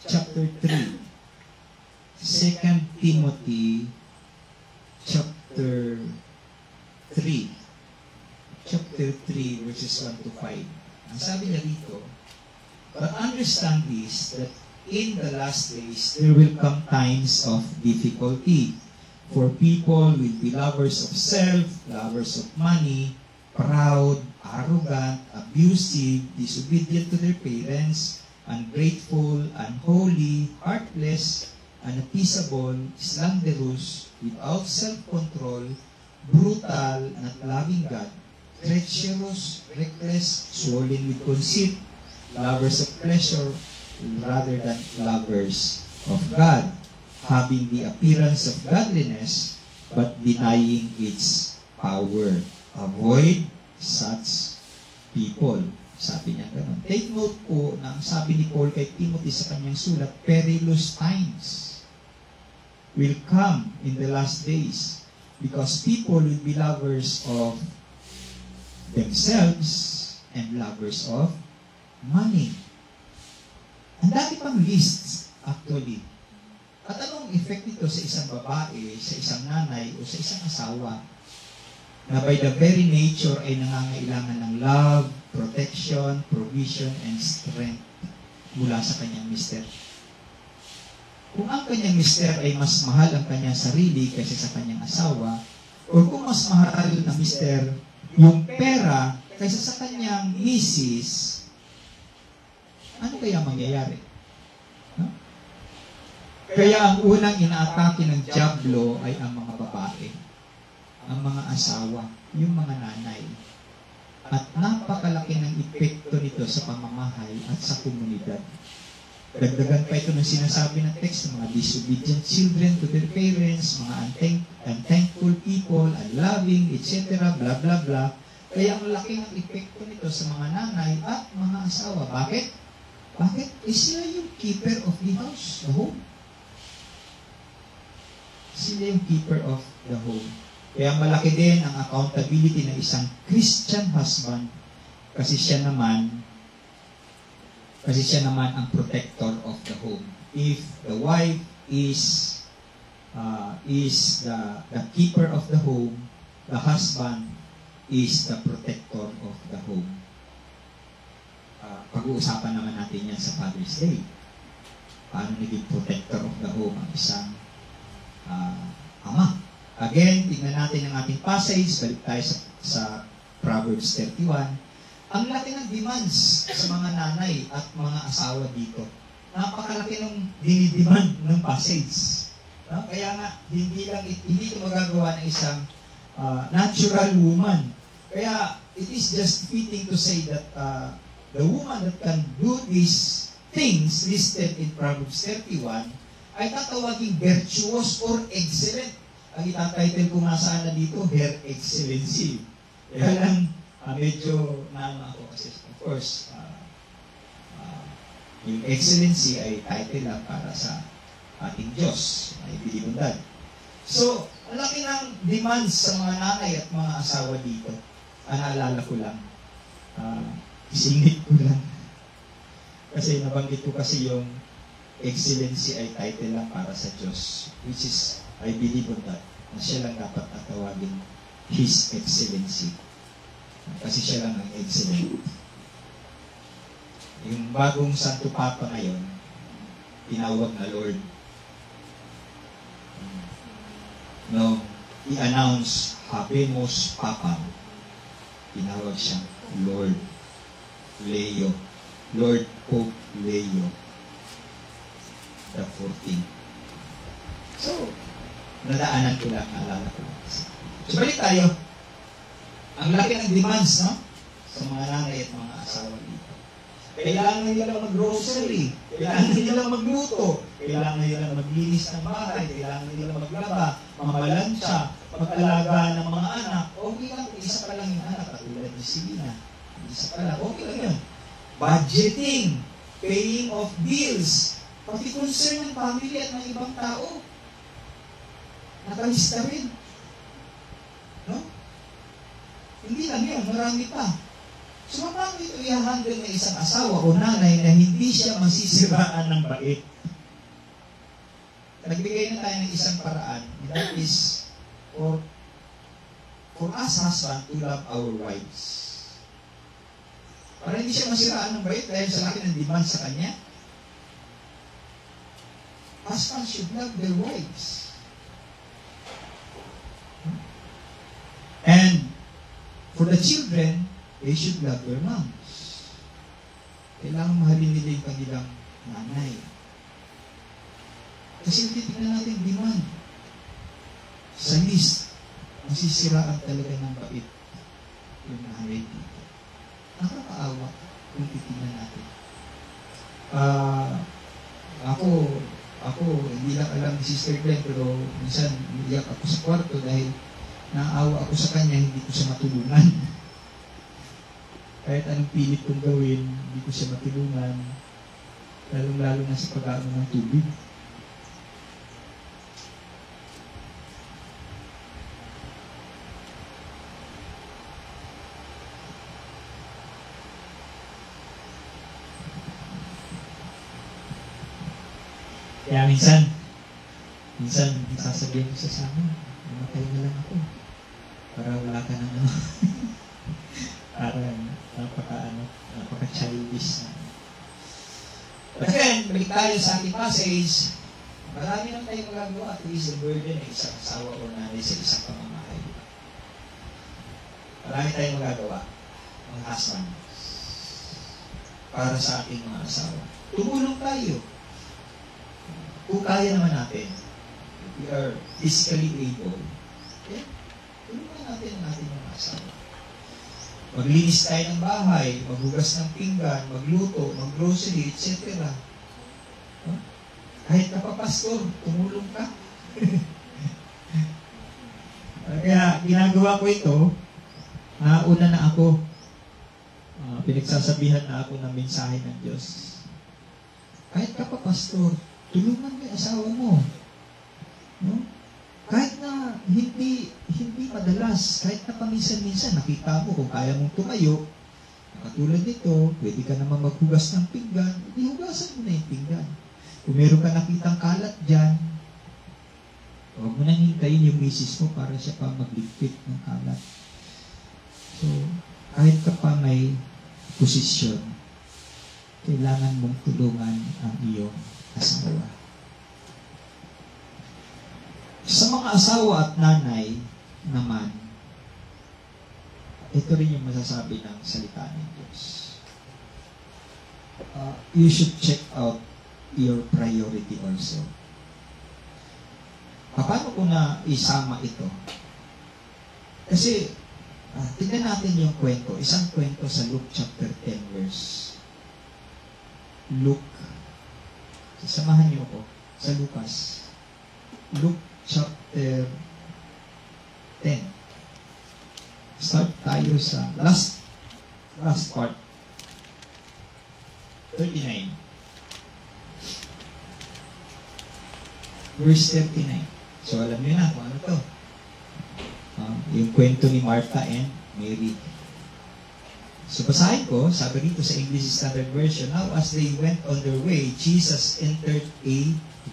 chapter 3. 2 Timothy chapter 3. Chapter 3 verses 1 to 5. Ang sabi niya dito, but understand this, that in the last days there will come times of difficulty. For people will be lovers of self, lovers of money, proud, arrogant, abusive, disobedient to their parents, ungrateful, unholy, heartless, unappeasable, slanderous, without self-control, brutal, not loving God, treacherous, reckless, swollen with conceit, lovers of pleasure rather than lovers of God, having the appearance of godliness, but denying its power. Avoid such people. Sabi niya gano'n. Take note po na ang sabi ni Paul kay Timothy sa kanyang sulat, perilous times will come in the last days because people will be lovers of themselves and lovers of money. Ang dami pang lists, actually. At anong effect nito sa isang babae, sa isang nanay, o sa isang asawa na by the very nature ay nangangailangan ng love, protection, provision, and strength mula sa kanyang mister. Kung ang kanyang mister ay mas mahal ang kanyang sarili kaysa sa kanyang asawa, o kung mas mahal na mister yung pera kaysa sa kanyang misis, ano kaya mangyayari? No? Kaya ang unang inaatake ng dyablo ay ang mga babae, ang mga asawa, yung mga nanay. At napakalaki ng epekto nito sa pamamahay at sa komunidad. Dagdagan pa ito ng sinasabi ng text ng mga disobedient children to their parents, mga unthankful people, unloving, etc., blah, blah, blah. Kaya ang laki ng epekto nito sa mga nanay at mga asawa. Bakit? Bakit? Sila yung keeper of the house, the home. Sila yung keeper of the home. Kaya malaki din ang accountability ng isang Christian husband kasi siya naman ang protector of the home. If the wife is the keeper of the home, the husband is the protector of the home. Pag-uusapan naman natin yan sa Father's Day. Paano naging protector of the home ang isang ama. Again, tingnan natin ang ating passage. Balik tayo sa Proverbs 31. Ang laki ng demands sa mga nanay at mga asawa dito. Napakalaki ng dinidemand ng passage. Kaya nga, hindi ito magagawa ng isang natural woman. Kaya, it is just fitting to say that the woman that can do these things listed in Proverbs 31 ay tatawaging virtuous or excellent. Ang itatitle ko nga sana dito, Her Excellency. Kaya lang, medyo naano ako kasi, of course, yung excellency ay title lang para sa ating Diyos, ay bilibundad. So, ang laki ng demands sa mga nanay at mga asawa dito. Naalala ko lang, isingit ko lang. Kasi nabanggit ko kasi yung excellency ay title lang para sa Diyos, which is, I believe on that, na siya lang dapat tatawagin His Excellency. Kasi siya lang ang excellent. Yung bagong Santo Papa ngayon, tinawag na Lord. No, i-announce Habemus Papa. Tinawag siyang Lord Leo. Lord Pope Leo the 14th. So, nadaanan ko lang, naalala ko lang. So, balik tayo. Ang laki ng demands, no? Sa mga nanay at mga asawa dito. Kailangan nila mag-grocery. Kailangan nila magluto. Kailangan nila maglinis ng bahay. Kailangan nila maglaba, mamalansya, mag-alaga ng mga anak. Okay lang, isa pa lang yung anak. Katulad ni Silina. Isa pa lang, okay lang yun. Budgeting, paying of bills, Pati concern ng family at ng ibang tao. Nakalista rin. No? Hindi lang yun, marami pa. So, paano ito i-handle ng isang asawa o nanay na hindi siya masisiraan ng bait? Nagbigay na tayo ng isang paraan. That is, for us husband to love our wives. Para hindi siya masiraan ng bait dahil sa laki ng demand sa kanya. Husbands should love their wives. And for the children, they should love their moms. Kailangan mahalin nila yung kanilang nanay. Kasi titignan natin demand. Sa list, masisiraan talaga ng bait yung nanay dito. Nakakaawa kung titignan natin. Ako, hindi lang alam ni Sister Glenn, pero minsan umiyak ako sa kwarto dahil naawa ako sa kanya, hindi ko siya matulungan. Kahit anong pilit kong gawin, hindi ko siya matulungan. Lalong-lalo na sa pag-aaral ng tubig. Kaya minsan sasabihin ko sa amin, mamatay na lang ako. Para wala ka ng ano. Parang napaka-childish na. But then, balik tayo sa ating passage. Marami lang tayong magagawa. At least the burden ng isang asawa o nanay sa isang pamamahay. Marami tayong magagawa. Mga husband. Para sa ating mga asawa. Tumulong tayo. Kung kaya naman natin, if we are physically able, okay? Tulungan natin ang ating mga asawa. Maglinis tayo ng bahay, maghugas ng pinggan, magluto, maggrocery, etc. Huh? Kahit napapastor, tumulong ka. Kaya ginagawa ko ito, nauna na ako. Pinagsasabihan na ako ng mensahe ng Diyos. Kahit kapapastor, tulungan mo yung asawa mo. No? Kahit na hindi madalas, kahit na paminsan-minsan, nakita mo kung kaya mong tumayo, katulad nito, pwede ka naman maghugas ng pinggan, hindi hugasan mo na yung pinggan. Kung meron ka nakitang kalat dyan, huwag mo nang hintayin yung misis mo para siya pa magligpit ng kalat. So, kahit ka pa may posisyon, kailangan mong tulungan ang iyong asawa. Sa mga asawa at nanay naman, ito rin yung masasabi ng salita ng Diyos. You should check out your priority also. Paano ko na isama ito? Kasi, tignan natin yung kwento. Isang kwento sa Luke chapter 10 verse. Luke. Samahan niyo ako sa Lucas. Luke chapter 10. Start tayo sa last part. 39. Verse 39. So alam niyo na kung ano to. Yung kwento ni Martha and Mary. So basahin ko, sabi dito sa English Standard Version, now as they went on their way, Jesus entered a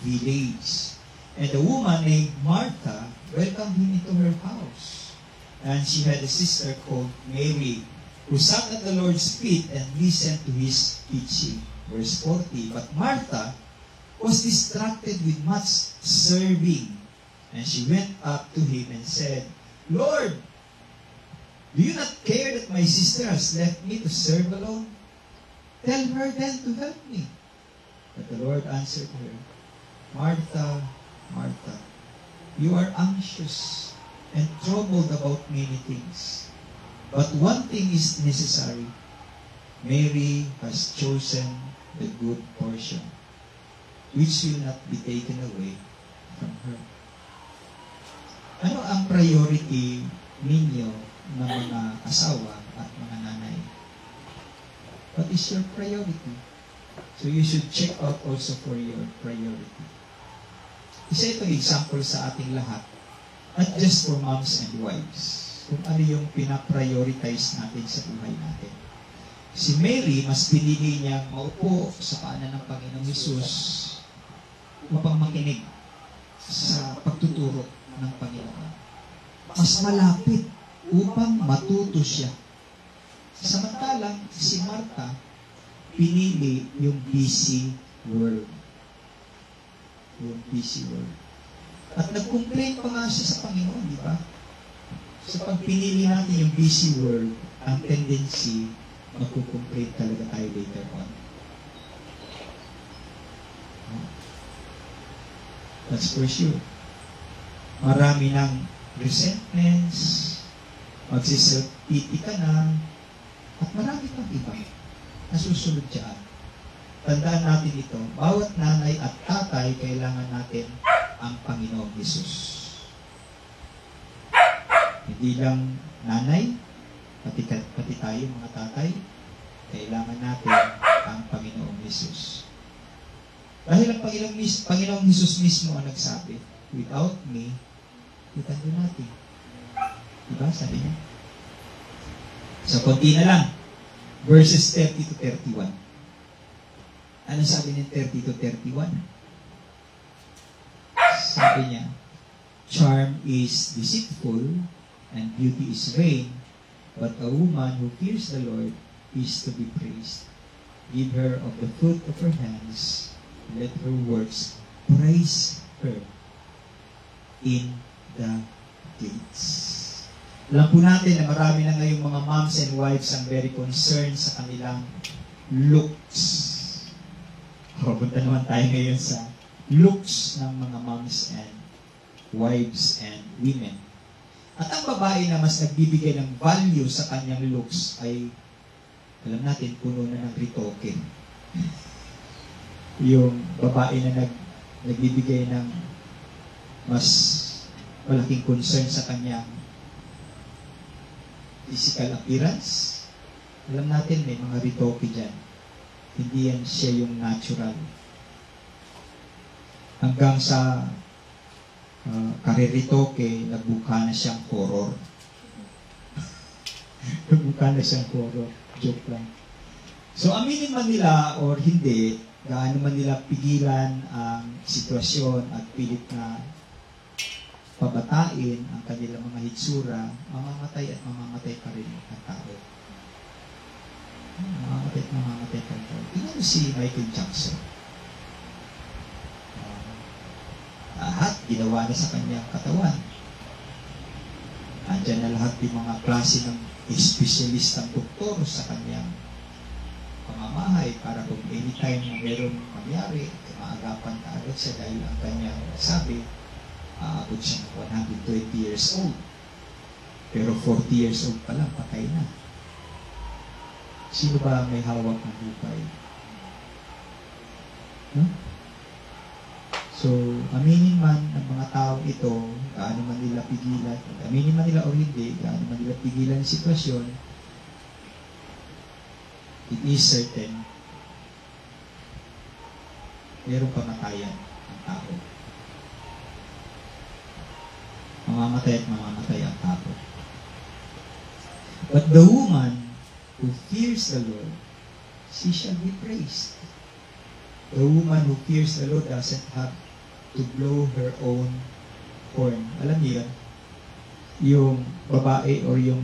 village. And a woman named Martha welcomed him into her house. And she had a sister called Mary, who sat at the Lord's feet and listened to his teaching. Verse 40, but Martha was distracted with much serving. And she went up to him and said, Lord, do you not care that my sister has left me to serve alone? Tell her then to help me. But the Lord answered her, Martha, Martha, you are anxious and troubled about many things. But one thing is necessary. Mary has chosen the good portion, which will not be taken away from her. Ano ang priority ninyo ng mga asawa at mga nanay? What is your priority? So you should check out also for your priority. Isa itong example sa ating lahat, not just for moms and wives, kung ano yung pinaprioritize natin sa buhay natin. Si Mary, mas pinili niyang maupo sa paanan ng Panginoong Hesus upang makinig sa pagtuturo ng Panginoon. Mas malapit upang matuto siya. Samantalang si Martha, pinili yung busy world. Yung busy world. At nag-complain pa nga siya sa Panginoon, di ba? Sa pagpinili natin yung busy world, ang tendency, magkukomplain talaga tayo later on. That's for sure. Marami ng resentments, magsiself-pity ka na, at marami pang iba na susunod dyan. Tandaan natin ito, bawat nanay at tatay, kailangan natin ang Panginoong Hesus. Hindi lang nanay, pati tayo mga tatay, kailangan natin ang Panginoong Hesus. Dahil ang Panginoong Hesus mismo ang nagsabi, without me, you can do nothing. Diba? Sabi niya. So, konti na lang. Verses 30 to 31. Ano sabi niya 30 to 31? Sabi niya, charm is deceitful and beauty is vain, but a woman who fears the Lord is to be praised. Give her of the fruit of her hands, let her works praise her in the gates. Alam po natin na marami na ngayong mga moms and wives ang very concerned sa kanilang looks. Punta naman tayo ngayon sa looks ng mga moms and wives and women. At ang babae na mas nagbibigay ng value sa kanyang looks ay, alam natin, puno na ng ritoke. Yung babae na nagbibigay ng mas malaking concern sa kanyang physical appearance, alam natin may mga ritoke dyan. Hindi yan siya yung natural. Hanggang sa kariritoke, nagbuka na siyang horror. Nagbuka na siyang horror. Joke lang. So, aminin man nila or hindi, gaano man nila pigilan ang sitwasyon at pilit na pabatain ang kanilang mga hitsura, mamamatay at mamamatay pa rin ang tao. Mamamatay at mamamatay pa rin ang tao. Tingnan mo si Michael Jackson. Lahat ginawa na sa kanyang katawan. Andyan na lahat yung mga klase ng espesyalistang doktor sa kanyang pamamahay para kung anytime na meron mangyari, maagapan ka agad siya dahil ang kanyang sabi, aabot siya ng 120 years old. Pero 40 years old pa lang, patay na. Sino ba may hawak ng buhay? Huh? So, aminin man ang mga tao ito, gaano man nila pigilan, aminin man nila o hindi, gaano man nila pigilan ang sitwasyon, it is certain, mayroong pamatayan ang tao. Mamamatay at mamamatay ang tao. But the woman who fears the Lord, she shall be praised. The woman who fears the Lord doesn't have to blow her own horn. Alam niyo yun? Yung babae or yung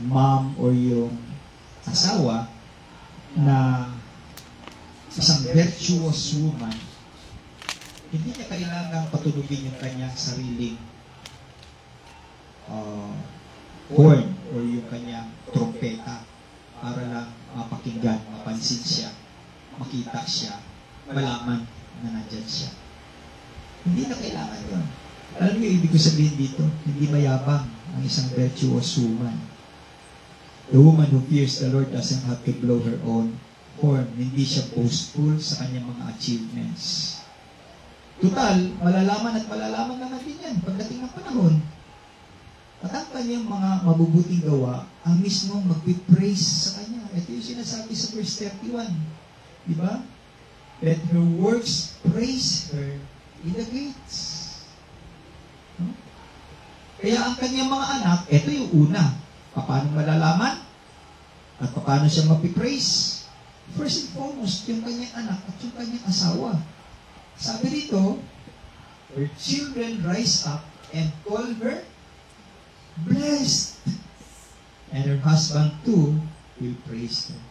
mom or yung asawa na isang virtuous woman, hindi niya kailangang patulugin yung kanyang sariling horn or yung kanyang trompeta para lang mapakinggan, mapansin siya, makita siya, malaman na nandyan siya. Hindi na kailangan yun. Alam niyo, ibig ko sabihin dito, hindi mayabang ang isang virtuous woman. The woman who fears the Lord doesn't have to blow her own horn. Hindi siya boastful sa kanyang mga achievements. Total, malalaman at malalaman naman din yan pagdating ng panahon. At ang kanyang mga mabubuting gawa, ang mismong magpipraise sa kanya. Ito yung sinasabi sa verse 31. Diba? Let her works praise her in the gates. No? Kaya ang kanyang mga anak, ito yung una. Paano malalaman? At paano siya mapipraise? First and foremost, yung kanyang anak at yung kanyang asawa. Sabi rito, her children rise up and call her blessed. And her husband too will praise her.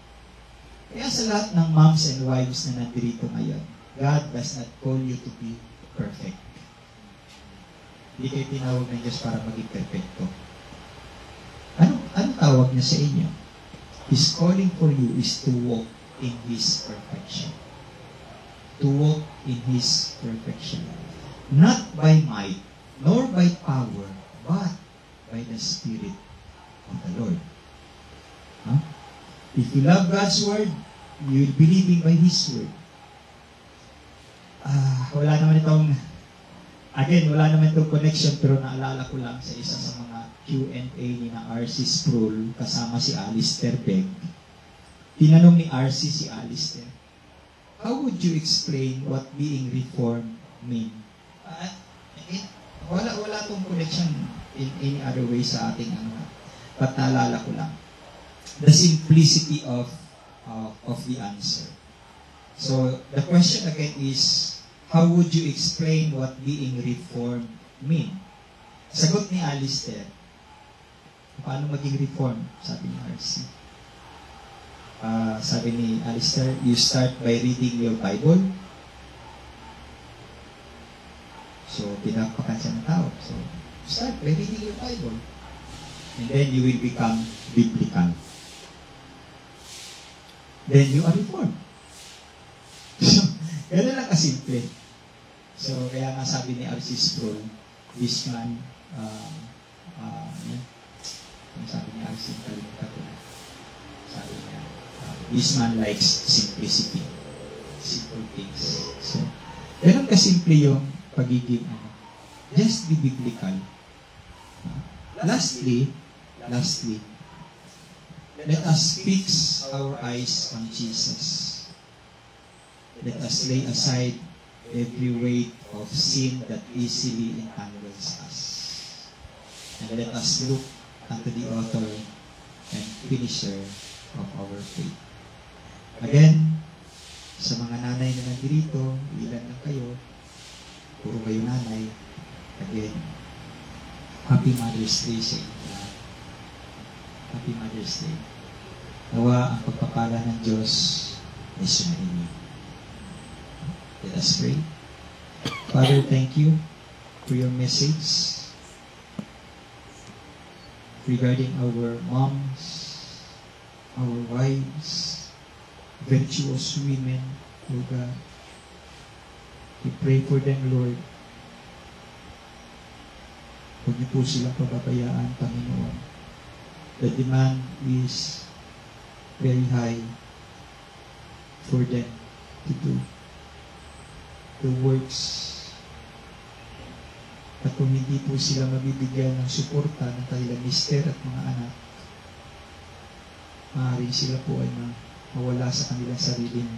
Kaya sa lahat ng moms and wives na nandito ngayon, God does not call you to be perfect. Hindi kayo tinawag ng Diyos para maging perfecto. Ano tawag niya sa inyo? His calling for you is to walk in His perfection. To walk in His perfection. Not by might, nor by power, but by the Spirit of the Lord. Huh? If you love God's Word, you will be living by His Word. Wala naman itong connection, pero naalala ko lang sa isa sa mga Q&A ni na R.C. Sproul kasama si Alistair Begg. Tinanong ni R.C. si Alistair, how would you explain what being reformed mean? Wala itong connection in any other way sa ating but naalala ko lang. The simplicity of the answer. So, the question again is, how would you explain what being reformed mean? Sagot ni Alistair, paano maging reformed? Sabi ni R.C. Sabi ni Alistair, you start by reading your Bible. So, pinapakan siya ng tao. So, start by reading your Bible. And then you will become biblical. Then you are reformed. So, gano'n lang kasimple. So, kaya nga sabi ni R.C. Sproul, this man, sabi ni R.C. Sabi niya, this man likes simplicity. Simple things. So, gano'n kasimple yung pagiging, just be biblical. Lastly, let us fix our eyes on Jesus. Let us lay aside every weight of sin that easily entangles us. And let us look unto the author and finisher of our faith. Again, sa mga nanay na nandito, ilan na kayo, puro kayo nanay, again, Happy Mother's Day sa inyo. Happy Mother's Day. Nawa ang pagpapala ng Diyos ay sumayin niyo. Let us pray. Father, thank you for your message regarding our moms, our wives, virtuous women, Lord God. We pray for them, Lord. Huwag niyo po silang pababayaan, Panginoon. The demand is very high for them to do the works. At kung hindi po sila mabibigyan ng suporta ng kanilang mister at mga anak, maaaring sila po ay mawala sa kanilang sariling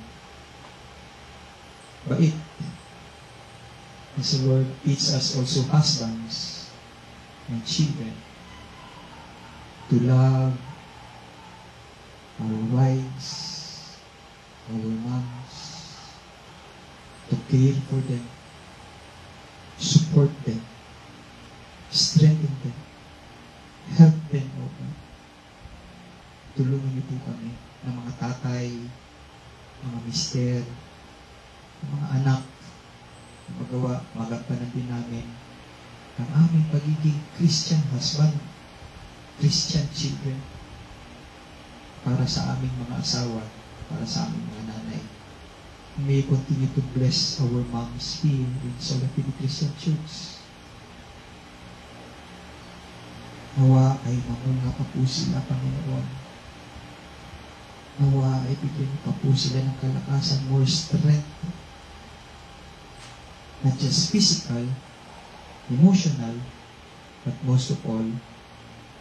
bait. And so Lord, teach us also husbands and children to love our wives, our moms, to care for them, support them, strengthen them, help them, O God. Tulungan niyo po kami ng mga tatay, mga mister, mga anak, magawa, magampanan din namin ang aming pagiging Christian husband, Christian children, para sa aming mga asawa, para sa aming mga nanay. May continue to bless our moms here in Solapili Christian Church. Nawa ay mamunga pa po sila, Panginoon. Nawa ay bigyan pa po sila ng kalakasan, more strength. Not just physical, emotional, but most of all,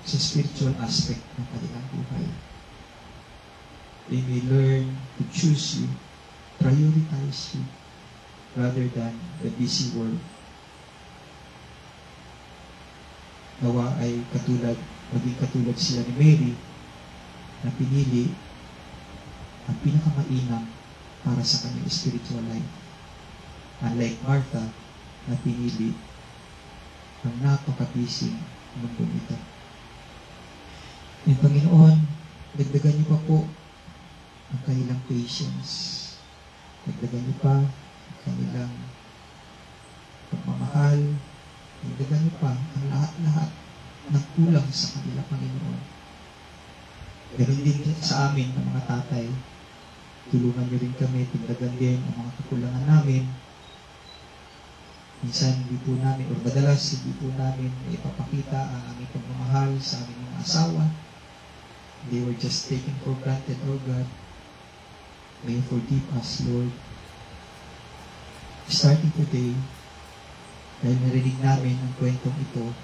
sa spiritual aspect ng kanilang buhay. They may learn to choose you prioritize you rather than the busy world. Nawa ay maging katulad sila ni Mary na pinili ang pinakamainam para sa kanyang spiritual life. Unlike Martha na pinili ang napakabising mundong ito. Yung Panginoon, dagdagan niyo pa po ang kanilang patience. Dagdagan niyo pa ang kanilang pagmamahal. Dagdagan niyo pa ang lahat-lahat ng kulang sa kanila, Panginoon. Ganun din sa amin ng mga tatay. Tulungan niyo rin kami, dagdagan din ang mga kakulangan namin. Minsan, hindi po namin, o madalas, hindi po namin ipapakita ang aming pagmamahal sa aming mga asawa. They were just taken for granted, oh God. May you forgive us, Lord. Starting today, dahil narinig namin ang kwentong ito,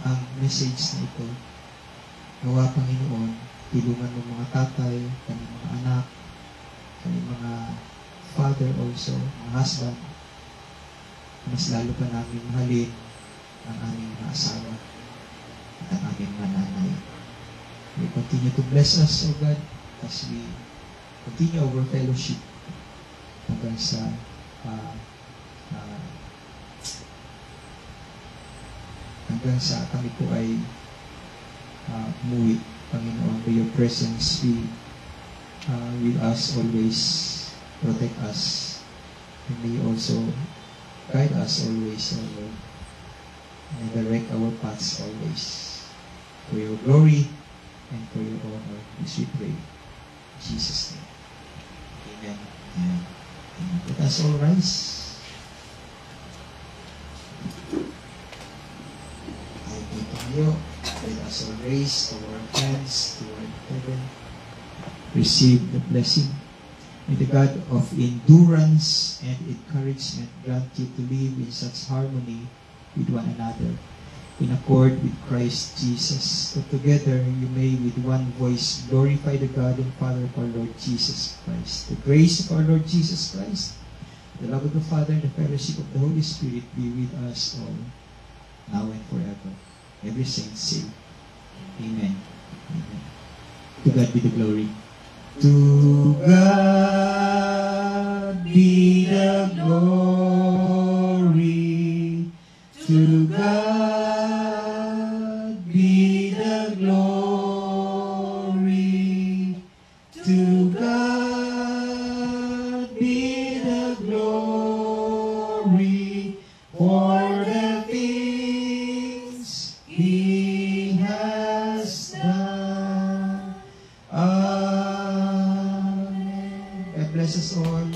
ang message na ito, nawa Panginoon, tulungan mo mga tatay, kami mga anak, kami mga father also, mga husband, mas lalo pa namin mahalin ang aming mga asawa at ang aming mga nanay. We continue to bless us, O God, as we continue our fellowship hanggang sa kami po ay umuwi. Panginoon, may your presence be with us always, protect us, and may you also guide us always, O Lord, and direct our paths always. For your glory and for your honor, which we pray. In Jesus' name. Amen. Amen. Amen. Let us all rise. Ay po tayo. Let us all raise our hands toward heaven. Receive the blessing. May the God of endurance and encouragement grant you to live in such harmony with one another, in accord with Christ Jesus, that together you may with one voice glorify the God and Father of our Lord Jesus Christ. The grace of our Lord Jesus Christ, the love of the Father, and the fellowship of the Holy Spirit be with us all, now and forever. Every saint say, Amen. Amen. To God be the glory. To God be the glory. To God be the glory. To God be the glory for the things He has done. God bless us all.